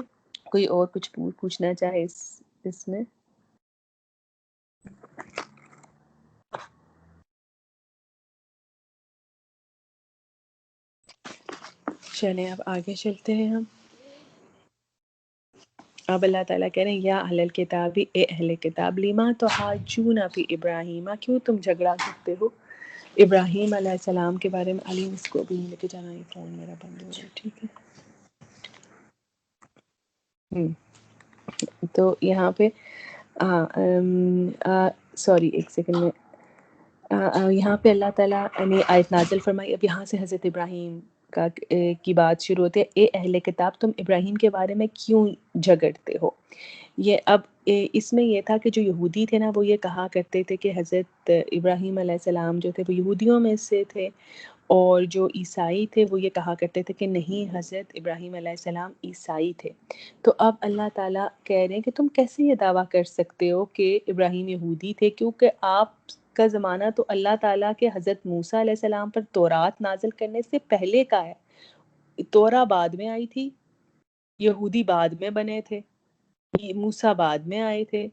کوئی اور کچھ پوچھنا چاہے اس میں؟ چلیں اب آگے چلتے ہیں ہم. اب اللہ تعالیٰ کہہ رہے ہیں یا اہل الکتاب، اے اہل کتاب، لیما تحاجون فی ابراہیم، کیوں تم جھگڑا کرتے ہو ابراہیم علیہ السلام کے بارے میں. علیم اس کو بھی لے کے جانا، یہ فون میرا بند ہو رہا ہے. ٹھیک ہے. تو یہاں پہ سوری ایک سیکنڈ میں یہاں پہ اللہ تعالیٰ نے آیت نازل فرمائی. اب یہاں سے حضرت ابراہیم کی بات شروع ہوتی ہے. اے اہل کتاب تم ابراہیم کے بارے میں کیوں جھگڑتے ہو. یہ اب اس میں یہ تھا کہ جو یہودی تھے نا وہ یہ کہا کرتے تھے کہ حضرت ابراہیم علیہ السلام جو تھے وہ یہودیوں میں سے تھے، اور جو عیسائی تھے وہ یہ کہا کرتے تھے کہ نہیں حضرت ابراہیم علیہ السلام عیسائی تھے. تو اب اللہ تعالیٰ کہہ رہے ہیں کہ تم کیسے یہ دعویٰ کر سکتے ہو کہ ابراہیم یہودی تھے، کیونکہ آپ کا زمانہ تو اللہ تعالیٰ کے حضرت موسیٰ علیہ السلام پر تورات نازل کرنے سے پہلے کا ہے. تورا بعد میں آئی تھی، یہودی بعد میں بنے تھے، موسیٰ بعد میں آئے تھے.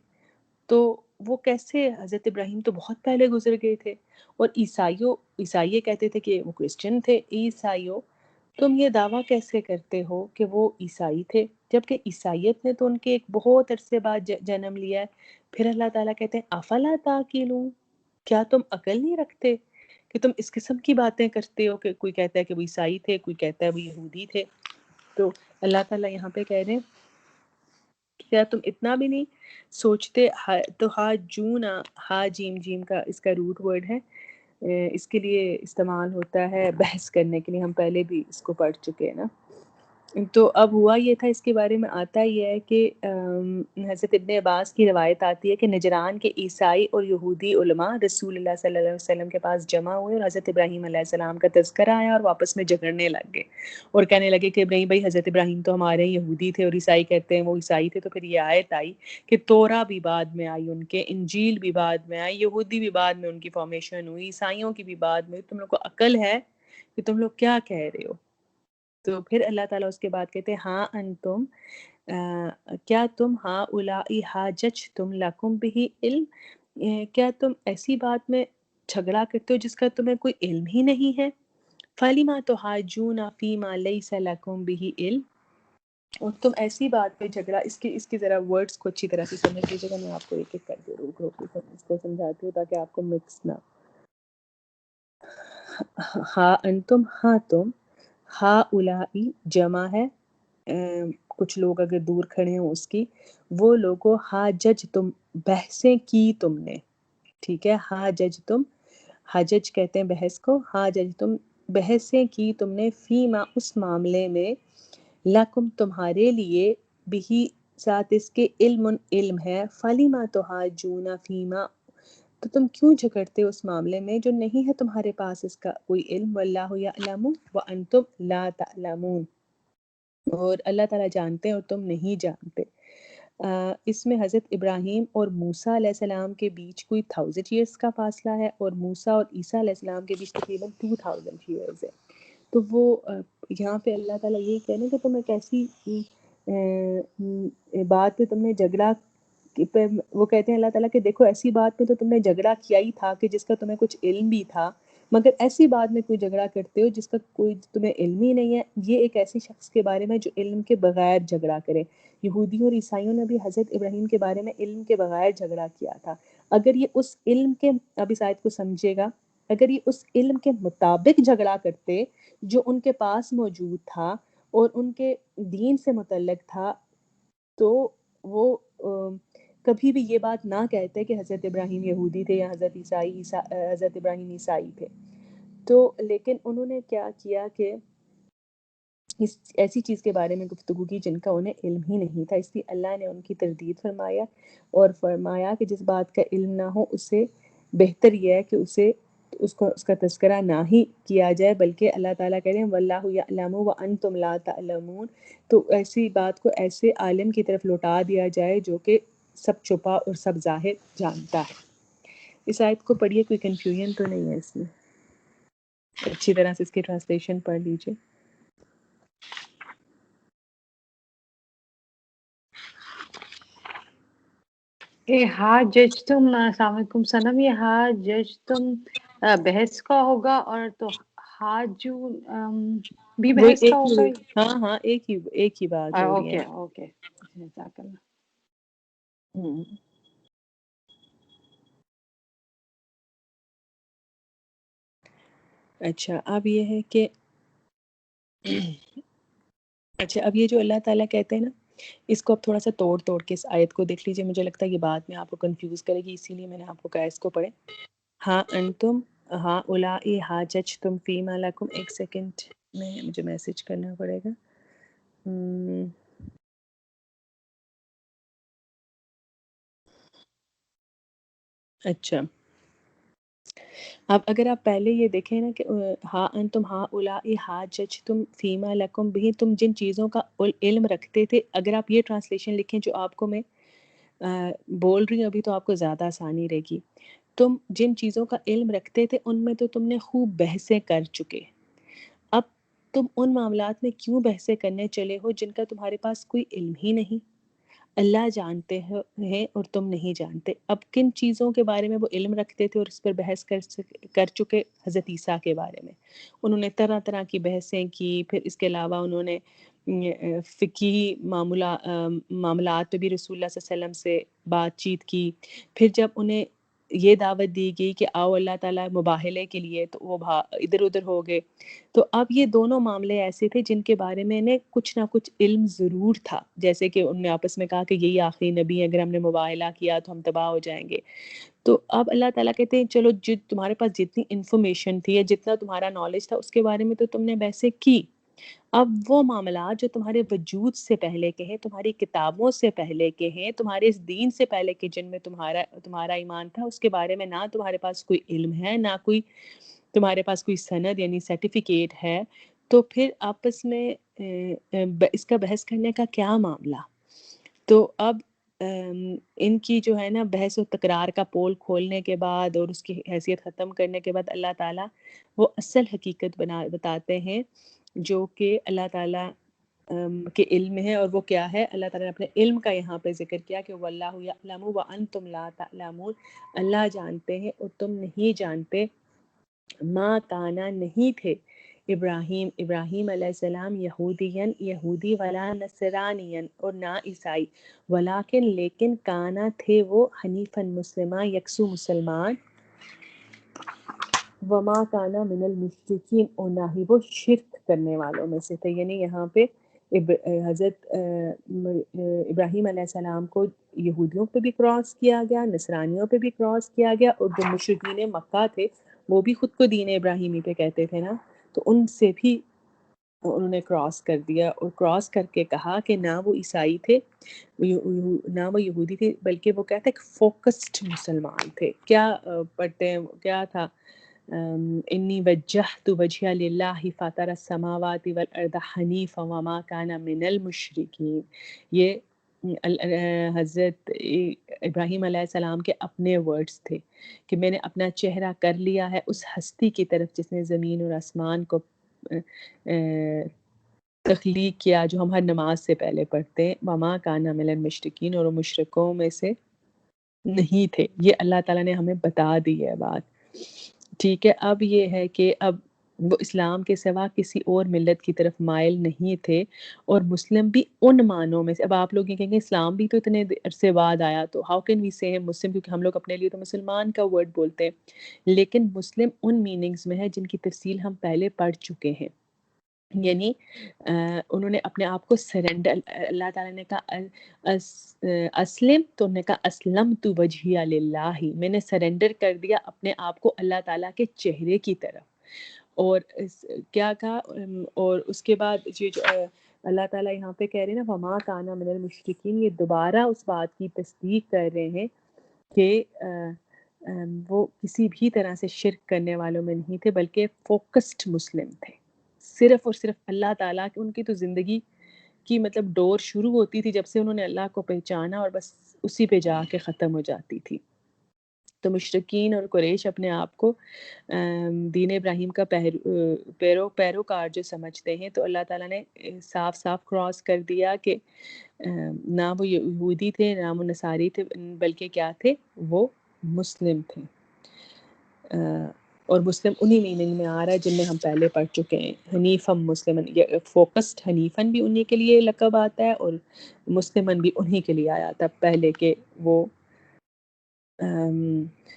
تو وہ کیسے، حضرت ابراہیم تو بہت پہلے گزر گئے تھے. اور عیسائی کہتے تھے کہ وہ کرسچن تھے. عیسائیوں تم یہ دعویٰ کیسے کرتے ہو کہ وہ عیسائی تھے، جبکہ عیسائیت نے تو ان کے ایک بہت عرصے بعد جنم لیا ہے. پھر اللہ تعالیٰ کہتے ہیں افلا تعقلون، کیا تم عقل نہیں رکھتے کہ تم اس قسم کی باتیں کرتے ہو کہ کوئی کہتا ہے کہ وہ عیسائی تھے، کوئی کہتا ہے وہ یہودی تھے. تو اللہ تعالیٰ یہاں پہ کہہ رہے ہیں کیا تم اتنا بھی نہیں سوچتے. تو ہا جونا، ہا جیم، جیم کا اس کا روٹ ورڈ ہے، اس کے لیے استعمال ہوتا ہے بحث کرنے کے لیے. ہم پہلے بھی اس کو پڑھ چکے ہیں نا. تو اب ہوا یہ تھا، اس کے بارے میں آتا یہ ہے کہ حضرت ابن عباس کی روایت آتی ہے کہ نجران کے عیسائی اور یہودی علماء رسول اللہ صلی اللہ علیہ وسلم کے پاس جمع ہوئے اور حضرت ابراہیم علیہ السلام کا تذکرہ آیا اور واپس میں جھگڑنے لگ گئے اور کہنے لگے کہ نہیں بھائی حضرت ابراہیم تو ہمارے یہودی تھے اور عیسائی کہتے ہیں وہ عیسائی تھے. تو پھر یہ آیت آئی کہ تورا بھی بعد میں آئی ان کے، انجیل بھی بعد میں آئی، یہودی بھی بعد میں ان کی فارمیشن ہوئی، عیسائیوں کی بھی بعد میں. تم لوگ کو عقل ہے کہ تم لوگ کیا کہہ رہے ہو. تو پھر اللہ تعالیٰ اس کے بعد کہتے ہیں ہاں انتم، کیا تم ہاں اولائی حاججتم لکم بہ علم، کیا تم ایسی بات میں جھگڑا کرتے ہو جس کا تمہیں کوئی علم ہی نہیں ہے. فَلِمَ تُحَاجُّونَ فِيمَا لَيْسَ لَكُمْ بِهِ علم، اور تم ایسی بات پہ جھگڑا. اس کی ذرا ورڈز کو اچھی طرح سے سمجھ لیجیے گا. میں آپ کو ایک ایک کر کے روک اس کو سمجھاتی ہوں تاکہ آپ کو مکس نہ. ہاں انتم، ہاں تم، ہا اولائی جمع ہے کچھ لوگ اگر دور کھڑے ہوں اس کی، وہ لوگوں ہا جج تم، بحثیں کی تم نے. ٹھیک ہے، ہا جج تم، حجج کہتے ہیں بحث کو، ہا جج تم، بحثیں کی تم نے، فیما اس معاملے میں، لکم تمہارے لیے، بھی ساتھ اس کے علم ہے، فلیما تحاجون فیما، تو تم کیوں جھگڑتے ہو اس معاملے میں جو نہیں ہے تمہارے پاس اس کا کوئی علم. واللہ یعلم وانتم لا تعلمون، اور اللہ تعالیٰ جانتے ہیں اور تم نہیں جانتے. اس میں حضرت ابراہیم اور موسیٰ علیہ السلام کے بیچ کوئی 1000 ایئرس کا فاصلہ ہے، اور موسیٰ اور عیسیٰ علیہ السلام کے بیچ تقریباً 2000 ایئرز ہے. تو وہ یہاں پہ اللہ تعالیٰ یہی کہہ رہے ہیں کہ تم ایک ایسی بات پہ تم نے جھگڑا، وہ کہتے ہیں اللہ تعالیٰ کہ دیکھو ایسی بات پہ تو تم نے جھگڑا کیا ہی تھا کہ جس کا تمہیں کچھ علم بھی تھا، مگر ایسی بات میں کوئی جھگڑا کرتے ہو جس کا کوئی تمہیں علم ہی نہیں ہے. یہ ایک ایسے شخص کے بارے میں جو علم کے بغیر جھگڑا کرے. یہودیوں اور عیسائیوں نے بھی حضرت ابراہیم کے بارے میں علم کے بغیر جھگڑا کیا تھا. اگر یہ اس علم کے، اب اس آیت کو سمجھے گا، اگر یہ اس علم کے مطابق جھگڑا کرتے جو ان کے پاس موجود تھا اور ان کے دین سے متعلق تھا، تو وہ کبھی بھی یہ بات نہ کہتے کہ حضرت ابراہیم یہودی تھے یا حضرت ابراہیم عیسائی تھے. تو لیکن انہوں نے کیا کیا کہ اس ایسی چیز کے بارے میں گفتگو کی جن کا انہیں علم ہی نہیں تھا. اس لیے اللہ نے ان کی تردید فرمایا اور فرمایا کہ جس بات کا علم نہ ہو اسے بہتر یہ ہے کہ اس کا تذکرہ نہ ہی کیا جائے، بلکہ اللہ تعالیٰ کہہ رہے ہیں واللہ یعلم وانتم لا تعلمون، تو ایسی بات کو ایسے عالم کی طرف لوٹا دیا جائے جو کہ سب چھپا اور سب ظاہر جانتا ہے. اس آیت کو پڑھیے، کوئی کنفیوژن تو نہیں ہے اس میں، اچھی طرح سے اس کی ٹرانسلیشن پڑھ لیجیے. حاججتم، السلام علیکم سنم، یہ حاججتم بحث کا ہوگا، اور تو حاجو بھی وہ بحث کا ایک ہوگا. ہی، ہاں ایک ہی بات ہو رہی ہے. اوکے جزاک اللہ. ہوں. اچھا اب یہ ہے کہ اچھا اب یہ جو اللہ تعالیٰ کہتے ہیں نا، اس کو اب تھوڑا سا توڑ کے اس آیت کو دیکھ لیجئے. مجھے لگتا ہے یہ بعد میں آپ کو کنفیوز کرے گی، اسی لیے میں نے آپ کو کہا اس کو پڑھیں. ہاں انتم ہاں اولائی حاججتم فیما لکم. ایک سیکنڈ میں مجھے میسج کرنا پڑے گا. اچھا اب اگر آپ پہلے یہ دیکھیں نا کہ ہاں انتم ہاں اولائی حاججتم فیما لکم بھی، تم جن چیزوں کا علم رکھتے تھے. اگر آپ یہ ٹرانسلیشن لکھیں جو آپ کو میں بول رہی ہوں ابھی، تو آپ کو زیادہ آسانی رہے گی. تم جن چیزوں کا علم رکھتے تھے ان میں تو تم نے خوب بحثیں کر چکے. اب تم ان معاملات میں کیوں بحثیں کرنے چلے ہو جن کا تمہارے پاس کوئی علم ہی نہیں؟ اللہ جانتے ہیں اور تم نہیں جانتے. اب کن چیزوں کے بارے میں وہ علم رکھتے تھے اور اس پر بحث کر چکے؟ حضرت عیسیٰ کے بارے میں انہوں نے طرح طرح کی بحثیں کی. پھر اس کے علاوہ انہوں نے فقہی معاملات پہ بھی رسول اللہ صلی اللہ علیہ وسلم سے بات چیت کی. پھر جب انہیں یہ دعوت دی گئی کہ آؤ اللہ تعالیٰ مباہلے کے لیے، تو وہ ادھر ادھر ہو گئے. تو اب یہ دونوں معاملے ایسے تھے جن کے بارے میں انہیں کچھ نہ کچھ علم ضرور تھا. جیسے کہ انہوں نے آپس میں کہا کہ یہی آخری نبی ہے، اگر ہم نے مباہلہ کیا تو ہم تباہ ہو جائیں گے. تو اب اللہ تعالیٰ کہتے ہیں چلو تمہارے پاس جتنی انفارمیشن تھی یا جتنا تمہارا نالج تھا اس کے بارے میں تو تم نے بحثیں کی. اب وہ معاملات جو تمہارے وجود سے پہلے کے ہیں، تمہاری کتابوں سے پہلے کے ہیں، تمہارے اس دین سے پہلے کے جن میں تمہارا ایمان تھا، اس کے بارے میں نہ تمہارے پاس کوئی علم ہے، نہ کوئی تمہارے پاس کوئی سند یعنی سرٹیفکیٹ ہے. تو پھر آپس میں اس کا بحث کرنے کا کیا معاملہ؟ تو اب ان کی جو ہے نا بحث و تکرار کا پول کھولنے کے بعد اور اس کی حیثیت ختم کرنے کے بعد اللہ تعالیٰ وہ اصل حقیقت بتاتے ہیں جو کہ اللہ تعالیٰ کے علم ہے. اور وہ کیا ہے؟ اللہ تعالیٰ نے اپنے علم کا یہاں پہ ذکر کیا کہ واللہ یعلم وانتم لا تعلمون. اللہ جانتے ہیں اور تم نہیں جانتے. ما کانا نہیں تھے ابراہیم علیہ السلام یہودی ولا نصرانین اور نہ عیسائی، ولیکن لیکن کانا تھے وہ حنیفاً مسلمہ یکسو مسلمان، وما کانا من المشرکین اور نہ ہی وہ شرک کرنے والوں میں سے تھے. یعنی یہاں پہ حضرت ابراہیم علیہ السلام کو یہودیوں پہ بھی کراس کیا گیا، نصرانیوں پہ بھی کراس کیا گیا، اور جو مشرکین مکہ تھے وہ بھی خود کو دین ابراہیمی پہ کہتے تھے نا، تو ان سے بھی انہوں نے کراس کر دیا. اور کراس کر کے کہا کہ نہ وہ عیسائی تھے نہ وہ یہودی تھے، بلکہ وہ کہتے ہیں فوکسڈ مسلمان تھے. کیا پڑھتے ہیں؟ کیا تھا؟ انی وجہت وجہی للہ فاطر السماوات والارض حنیفا وما کان من المشرکین. یہ حضرت ابراہیم علیہ السلام کے اپنے ورڈز تھے کہ میں نے اپنا چہرہ کر لیا ہے اس ہستی کی طرف جس نے زمین اور آسمان کو تخلیق کیا، جو ہم ہر نماز سے پہلے پڑھتے ہیں. وما کان من المشرکین، اور وہ مشرکوں میں سے نہیں تھے. یہ اللہ تعالیٰ نے ہمیں بتا دی ہے بات. ٹھیک ہے، اب یہ ہے کہ اب وہ اسلام کے سوا کسی اور ملت کی طرف مائل نہیں تھے، اور مسلم بھی ان معنوں میں سے. اب آپ لوگ یہ کہیں گے اسلام بھی تو اتنے عرصے بعد آیا، تو ہاؤ کین وی سے مسلم، کیونکہ ہم لوگ اپنے لیے تو مسلمان کا ورڈ بولتے ہیں، لیکن مسلم ان میننگز میں ہے جن کی تفصیل ہم پہلے پڑھ چکے ہیں. یعنی انہوں نے اپنے آپ کو سرنڈر، اللہ تعالیٰ نے کہا اسلم، تو انہوں نے کہا اسلم تو وجہی للہ، میں نے سرنڈر کر دیا اپنے آپ کو اللہ تعالیٰ کے چہرے کی طرف. اور کیا کہا؟ اور اس کے بعد یہ جو اللہ تعالیٰ یہاں پہ کہہ رہے ہیں نا وما کانا من المشرکین، یہ دوبارہ اس بات کی تصدیق کر رہے ہیں کہ وہ کسی بھی طرح سے شرک کرنے والوں میں نہیں تھے، بلکہ فوکسڈ مسلم تھے. صرف اور صرف اللہ تعالیٰ کی، ان کی تو زندگی کی مطلب ڈور شروع ہوتی تھی جب سے انہوں نے اللہ کو پہچانا، اور بس اسی پہ جا کے ختم ہو جاتی تھی. تو مشرکین اور قریش اپنے آپ کو دین ابراہیم کا پیروکار جو سمجھتے ہیں، تو اللہ تعالیٰ نے صاف صاف کراس کر دیا کہ نہ وہ یہودی تھے نہ وہ نصاری تھے، بلکہ کیا تھے، وہ مسلم تھے۔ اور مسلم انہی میننگ میں آ رہا ہے جن میں ہم پہلے پڑھ چکے ہیں، حنیفم مسلمن، فوکسڈ حنیفن بھی انہی کے لیے لقب آتا ہے اور مسلمن بھی انہی کے لیے آیا تھا پہلے، کہ وہ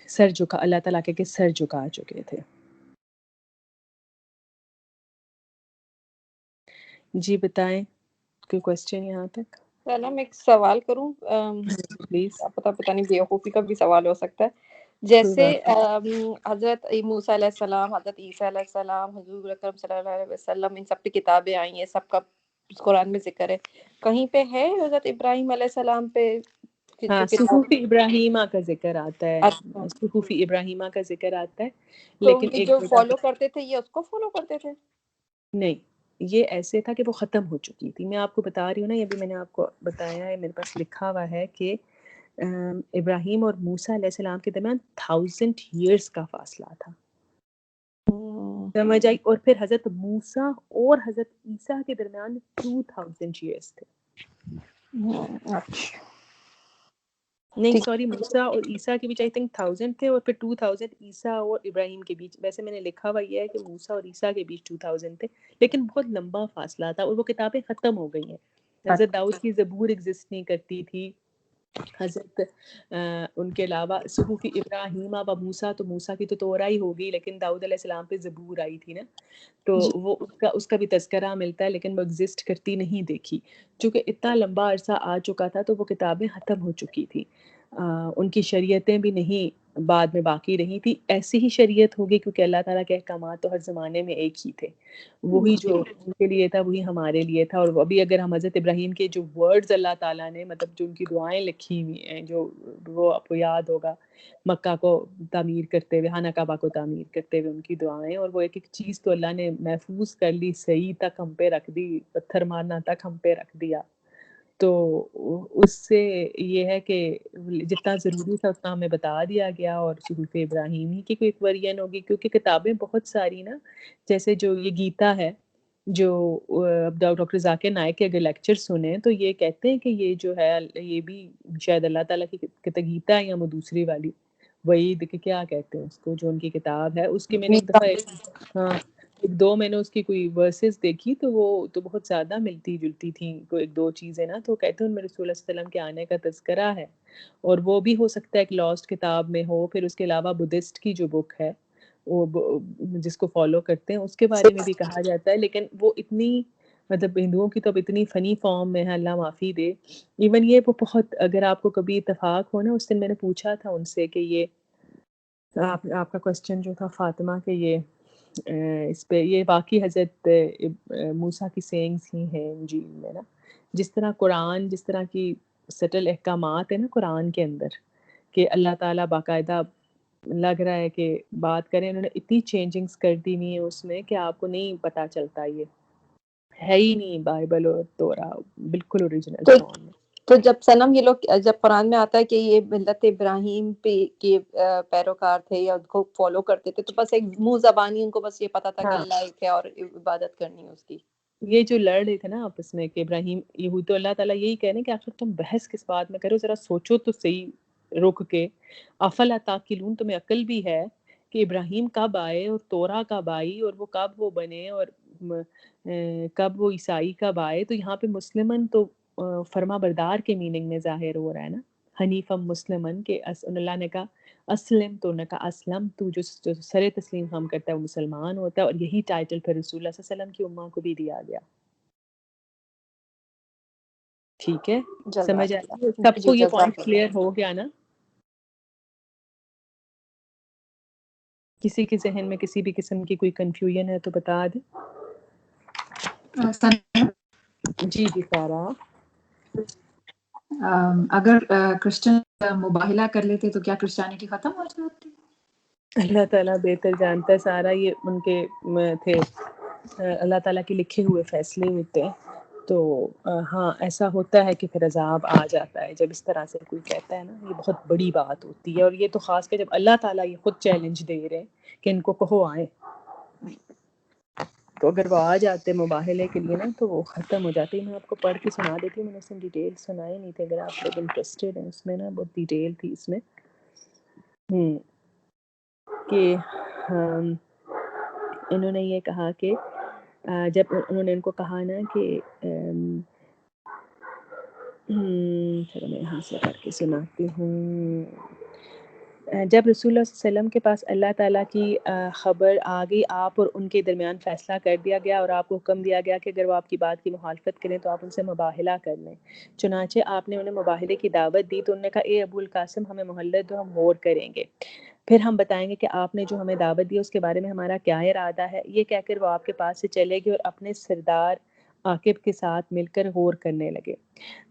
سر جھکا، اللہ تعالیٰ کے سر جھکا چکے تھے۔ جی بتائیں، کوئی کوشچن یہاں تک؟ سلام، ایک سوال کروں؟ پلیز۔ پتہ نہیں بیوقوفی کا بھی سوال ہو سکتا ہے۔ جیسے حضرت موسیٰ علیہ السلام، حضرت عیسیٰ علیہ السلام، حضور اکرم صلی اللہ علیہ وسلم، ان سب کی کتابیں آئی ہیں، سب کا قرآن میں ذکر ہے، کہیں پہ ہے حضرت ابراہیم علیہ السلام پہ ہاں، صحف ابراہیمہ کا ذکر آتا ہے، اچھا، صحف ابراہیمہ کا ذکر آتا ہے، تو لیکن یہ ایک جو جگہ فالو کرتے تھے یہ اس کو فالو کرتے تھے؟ نہیں، یہ ایسے تھا کہ وہ ختم ہو چکی تھی۔ میں آپ کو بتا رہی ہوں نا، یہ بھی میں نے آپ کو بتایا ہے، میرے پاس لکھا ہوا ہے کہ ابراہیم اور موسیٰ علیہ السلام کے درمیان 1000 ایئرس کا فاصلہ تھا، سمجھ آئی؟ اور پھر حضرت موسیٰ اور حضرت عیسیٰ کے درمیان 2000 ایئرس تھے۔ اچھا، نہیں سوری، موسیٰ اور عیسیٰ کے بیچ آئی تھنک 1000 تھے، اور پھر 2000 عیسیٰ اور ابراہیم کے بیچ۔ ویسے میں نے لکھا ہوا یہ ہے کہ موسیٰ اور عیسیٰ کے بیچ 2000 تھے، لیکن بہت لمبا فاصلہ تھا، اور وہ کتابیں ختم ہو گئی ہیں۔ حضرت داؤد کی زبور ایگزسٹ نہیں کرتی تھی، حضرت ان کے علاوہ صحف ابراہیمہ و موسیٰ، تو موسیٰ کی تو تورا ہی ہوگی، لیکن داؤد علیہ السلام پہ زبور آئی تھی نا، تو وہ اس کا بھی تذکرہ ملتا ہے، لیکن وہ ایگزسٹ کرتی نہیں دیکھی، چونکہ اتنا لمبا عرصہ آ چکا تھا تو وہ کتابیں ختم ہو چکی تھی، ان کی شریعتیں بھی نہیں بعد میں باقی رہی تھی۔ ایسی ہی شریعت ہوگی کیونکہ اللہ تعالیٰ کے احکامات تو ہر زمانے میں ایک ہی تھے، وہی جو ان کے لیے تھا وہی ہمارے لیے تھا۔ اور ابھی اگر ہم حضرت ابراہیم کے جو ورڈز اللہ تعالیٰ نے، مطلب جو ان کی دعائیں لکھی ہوئی ہیں، جو وہ آپ کو یاد ہوگا مکہ کو تعمیر کرتے ہوئے، خانہ کعبہ کو تعمیر کرتے ہوئے ان کی دعائیں، اور وہ ایک ایک چیز تو اللہ نے محفوظ کر لی، صحیح تک ہم پہ رکھ دی، پتھر مارنا تک ہم پہ رکھ دیا۔ تو اس سے یہ ہے کہ جتنا ضروری تھا اتنا ہمیں بتا دیا گیا، اور صحف ابراہیمی کی کوئی ایک ورژن ہوگی، کیونکہ کتابیں بہت ساری نا، جیسے جو یہ گیتا ہے، جو ڈاکٹر ذاکر نائک کے اگر لیکچر سنیں تو یہ کہتے ہیں کہ یہ جو ہے یہ بھی شاید اللہ تعالیٰ کی گیتا ہے، یا وہ دوسری والی وعید کے کیا کہتے ہیں اس کو، جو ان کی کتاب ہے، اس کی میں نے ایک دفعہ ہاں ایک دو میں نے اس کی کوئی ورسز دیکھی تو وہ تو بہت زیادہ ملتی جلتی تھیں، کوئی ایک دو چیزیں نا، تو کہتے ہیں ان میں رسول اللہ صلی اللہ علیہ وسلم کے آنے کا تذکرہ ہے، اور وہ بھی ہو سکتا ہے ایک لاسٹ کتاب میں ہو۔ پھر اس کے علاوہ بدھسٹ کی جو بک ہے وہ جس کو فالو کرتے ہیں اس کے بارے میں بھی کہا جاتا ہے، لیکن وہ اتنی مطلب ہندوؤں کی تو اب اتنی فنی فارم میں ہے، اللہ معافی دے۔ ایون یہ وہ بہت، اگر آپ کو کبھی اتفاق ہو نا، اس دن میں نے پوچھا تھا ان سے کہ یہ آپ کا کوسچن جو تھا فاطمہ کہ یہ اس پہ یہ واقعی حضرت موسیٰ کی سینگز ہی ہیں انجیل میں نا، جس طرح قرآن، جس طرح کی سٹل احکامات ہیں نا قرآن کے اندر، کہ اللہ تعالیٰ باقاعدہ لگ رہا ہے کہ بات کریں، انہوں نے اتنی چینجنگز کر دی ہوئی ہیں اس میں کہ آپ کو نہیں پتہ چلتا، یہ ہے ہی نہیں بائبل اور تورا بالکل اوریجنل فارم میں۔ تو جب صنم یہ لوگ جب قرآن میں آتا ہے کہ یہ ملت ابراہیم پہ کے پیروکار تھے یا ان کو فالو کرتے تھے، تو بس ایک منہ زبانی ان کو بس یہ پتا تھا کہ اللہ ایک ہے اور عبادت کرنی ہے اس کی۔ یہ جو لڑ رہے تھے نا آپس میں کہ ابراہیم یہ تو اللہ تعالیٰ یہی کہہ رہے ہیں کہ آخر تم بحث کس بات میں کرو، ذرا سوچو تو صحیح رک کے، افلا تاقلون، تمہیں عقل بھی ہے کہ ابراہیم کب آئے اور تورا کب آئی اور وہ کب وہ بنے اور کب وہ عیسائی کب آئے۔ تو یہاں پہ مسلمن تو فرما بردار کے میننگ میں ظاہر ہو رہا ہے نا، حنیفم مسلمن، کہ اللہ نے کہا اسلم، تو نے کہا اسلم، تو جو سر تسلیم ہم کرتا ہے وہ مسلمان ہوتا ہے، اور یہی ٹائٹل پھر رسول اللہ صلی اللہ علیہ وسلم کی امہ کو بھی دیا گیا۔ ٹھیک ہے، سمجھ آئی سب کو؟ یہ پوائنٹ کلیئر ہو گیا نا؟ کسی کے ذہن میں کسی بھی قسم کی کوئی کنفیوژن ہے تو بتا دیں۔ جی جی سارا، اگر کرسچن مباہلہ کر لیتے تو کیا کرسچینٹی ختم ہو جاتی؟ اللہ تعالیٰ بہتر جانتا ہے، سارا یہ ان کے تھے، اللہ تعالیٰ کے لکھے ہوئے فیصلے ہوتے ہیں، تو ہاں ایسا ہوتا ہے کہ پھر عذاب آ جاتا ہے جب اس طرح سے کوئی کہتا ہے نا، یہ بہت بڑی بات ہوتی ہے، اور یہ تو خاص کر جب اللہ تعالیٰ یہ خود چیلنج دے رہے ہیں کہ ان کو کہو آئیں، تو اگر وہ آ جاتے مباہلے کے لیے نا تو وہ ختم ہو جاتی. میں آپ کو پڑھ کے سنا دیتی ہوں، میں نے اس میں ڈیٹیل سنائے نہیں تھے، اگر آپ لوگ انٹرسٹیڈ ہیں اس میں نا، بہت ڈیٹیل تھی اس میں. کہ انہوں نے یہ کہا کہ جب انہوں نے ان کو کہا نا کہ چلو میں یہاں سے پڑھ کے سناتی ہوں. جب رسول اللہ صلی اللہ علیہ وسلم کے پاس اللہ تعالیٰ کی خبر آ گئی، آپ اور ان کے درمیان فیصلہ کر دیا گیا اور آپ کو حکم دیا گیا کہ اگر وہ آپ کی بات کی مخالفت کریں تو آپ ان سے مباہلہ کر لیں. چنانچہ آپ نے انہیں مباہلے کی دعوت دی تو انہوں نے کہا اے ابو القاسم ہمیں مہلت دو، ہم غور کریں گے، پھر ہم بتائیں گے کہ آپ نے جو ہمیں دعوت دی اس کے بارے میں ہمارا کیا ارادہ ہے. یہ کہہ کر وہ آپ کے پاس سے چلے گئے اور اپنے سردار عاقب کے ساتھ مل کر غور کرنے لگے.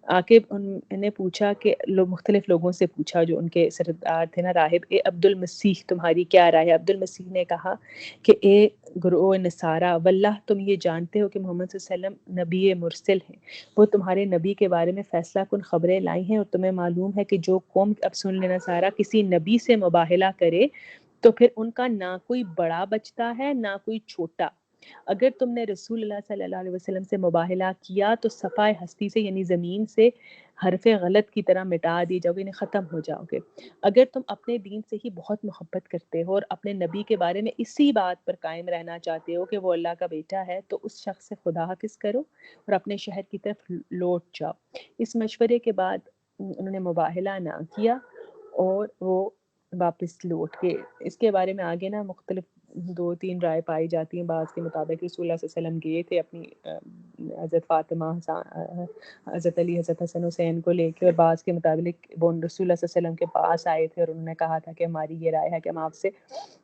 عاقب نے پوچھا کہ مختلف لوگوں سے پوچھا جو ان کے سردار تھے نا راہب، اے عبد المسیح تمہاری کیا رائے ہے؟ عبد المسیح نے کہا کہ اے گروہ نصارہ، واللہ تم یہ جانتے ہو کہ محمد صلی اللہ علیہ وسلم نبی مرسل ہیں، وہ تمہارے نبی کے بارے میں فیصلہ کن خبریں لائی ہیں، اور تمہیں معلوم ہے کہ جو قوم، اب سن لینا سارا، کسی نبی سے مباہلہ کرے تو پھر ان کا نہ کوئی بڑا بچتا ہے نہ کوئی چھوٹا. اگر تم نے رسول اللہ صلی اللہ علیہ وسلم سے مباہلہ کیا تو صفائے ہستی سے یعنی زمین سے حرف غلط کی طرح مٹا دی جاؤ گے، یعنی ختم ہو جاؤ گے. اگر تم اپنے دین سے ہی بہت محبت کرتے ہو اور اپنے نبی کے بارے میں اسی بات پر قائم رہنا چاہتے ہو کہ وہ اللہ کا بیٹا ہے، تو اس شخص سے خدا حافظ کرو اور اپنے شہر کی طرف لوٹ جاؤ. اس مشورے کے بعد انہوں نے مباہلہ نہ کیا اور وہ واپس لوٹ کے. اس کے بارے میں آگے نا مختلف 2-3 رائے پائی جاتی ہیں. بعض کے مطابق رسول اللہ صلی اللہ علیہ وسلم گئے تھے اپنی حضرت فاطمہ، حضرت علی، حضرت حسن حسین کو لے کے، اور بعض کے مطابق وہ رسول اللہ صلی اللہ علیہ وسلم کے پاس آئے تھے اور انہوں نے کہا تھا کہ ہماری یہ رائے ہے کہ ہم آپ سے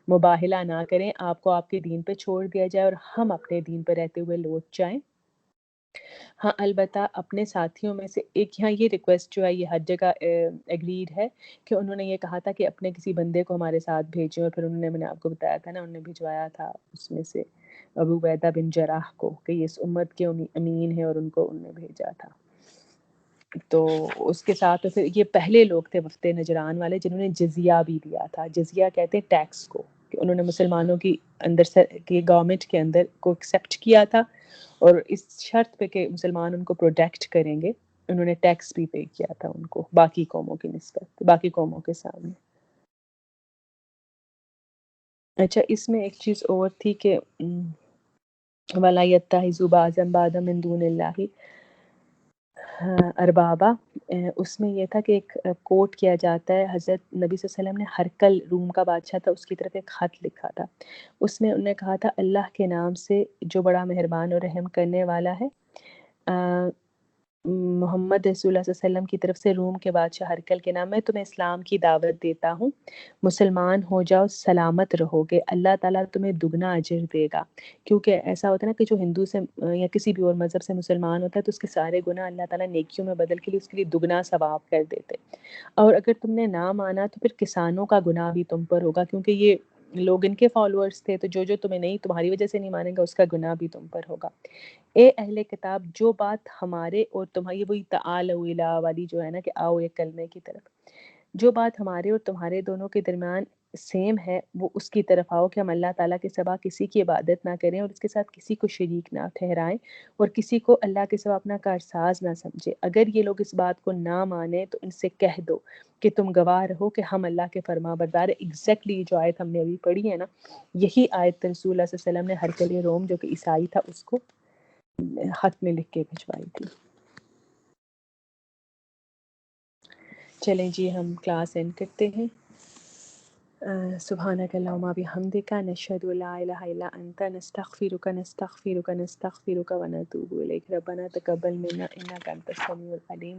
مباہلہ نہ کریں، آپ کو آپ کے دین پہ چھوڑ دیا جائے اور ہم اپنے دین پہ رہتے ہوئے لوٹ جائیں. ہاں البتہ اپنے ساتھیوں میں سے ایک، یہاں یہ ریکویسٹ جو ہے یہ ہر جگہ ایگریڈ ہے کہ انہوں نے یہ کہا تھا کہ اپنے کسی بندے کو ہمارے ساتھ بھیجیں، اور پھر انہوں نے، میں نے آپ کو بتایا تھا نا، انہوں نے بھجوایا تھا اس میں سے ابو عبیدہ بن جراح کو کہ یہ اس امت کے امین ہے، اور ان کو انہوں نے بھیجا تھا. تو اس کے ساتھ پھر یہ پہلے لوگ تھے وفد نجران والے جنہوں نے جزیہ بھی دیا تھا. جزیہ کہتے ہیں ٹیکس کو، کہ انہوں نے مسلمانوں کی اندر سے کی گورنمنٹ کے اندر کو ایکسیپٹ کیا تھا، اور اس شرط پہ کہ مسلمان ان کو پروٹیکٹ کریں گے انہوں نے ٹیکس بھی پے کیا تھا ان کو باقی قوموں کی نسبت، باقی قوموں کے سامنے. اچھا اس میں ایک چیز اور تھی کہ وَلَا يَتَّخِذُوا بَعْضُهُم بَعْضًا مِن دُونِ اللَّهِ اربابا. اس میں یہ تھا کہ ایک کوٹ کیا جاتا ہے، حضرت نبی صلی اللہ علیہ وسلم نے ہرقل روم کا بادشاہ تھا، اس کی طرف ایک خط لکھا تھا. اس میں انہوں نے کہا تھا اللہ کے نام سے جو بڑا مہربان اور رحم کرنے والا ہے، محمد رسول اللہ صلی اللہ علیہ وسلم کی طرف سے روم کے بادشاہ ہرقل کے نام میں تمہیں اسلام کی دعوت دیتا ہوں، مسلمان ہو جاؤ، سلامت رہو گے، اللہ تعالیٰ تمہیں دگنا اجر دے گا. کیونکہ ایسا ہوتا ہے نا کہ جو ہندو سے یا کسی بھی اور مذہب سے مسلمان ہوتا ہے تو اس کے سارے گناہ اللہ تعالیٰ نیکیوں میں بدل کے لیے اس کے لیے دگنا ثواب کر دیتے. اور اگر تم نے نہ مانا تو پھر کسانوں کا گناہ بھی تم پر ہوگا، کیونکہ یہ لوگ ان کے فالوورز تھے، تو جو تمہیں نہیں، تمہاری وجہ سے نہیں مانیں گا، اس کا گناہ بھی تم پر ہوگا. اے اہل کتاب، جو بات ہمارے اور تمہاری، وہی تعالوا الی والی جو ہے نا کہ آؤ ایک کلمے کی طرف، جو بات ہمارے اور تمہارے دونوں کے درمیان سیم ہے وہ اس کی طرف آؤ کہ ہم اللہ تعالیٰ کے سوا کسی کی عبادت نہ کریں اور اس کے ساتھ کسی کو شریک نہ ٹھہرائیں اور کسی کو اللہ کے سوا اپنا کارساز نہ سمجھے. اگر یہ لوگ اس بات کو نہ مانیں تو ان سے کہہ دو کہ تم گواہ رہو کہ ہم اللہ کے فرما بردار ہیں. ایگزیکٹلی جو آیت ہم نے ابھی پڑھی ہے نا، یہی آیت رسول اللہ صلی اللہ علیہ وسلم نے ہرقل روم جو کہ عیسائی تھا اس کو خط میں لکھ کے بھجوائی تھی. چلیں جی ہم کلاس اینڈ کرتے ہیں. سبحانک اللہم بحمدک، نشہد ان لا الہ الا انت، نستغفرک ونتوب الیک. ربنا تقبل منا انک انت السمیع العلیم.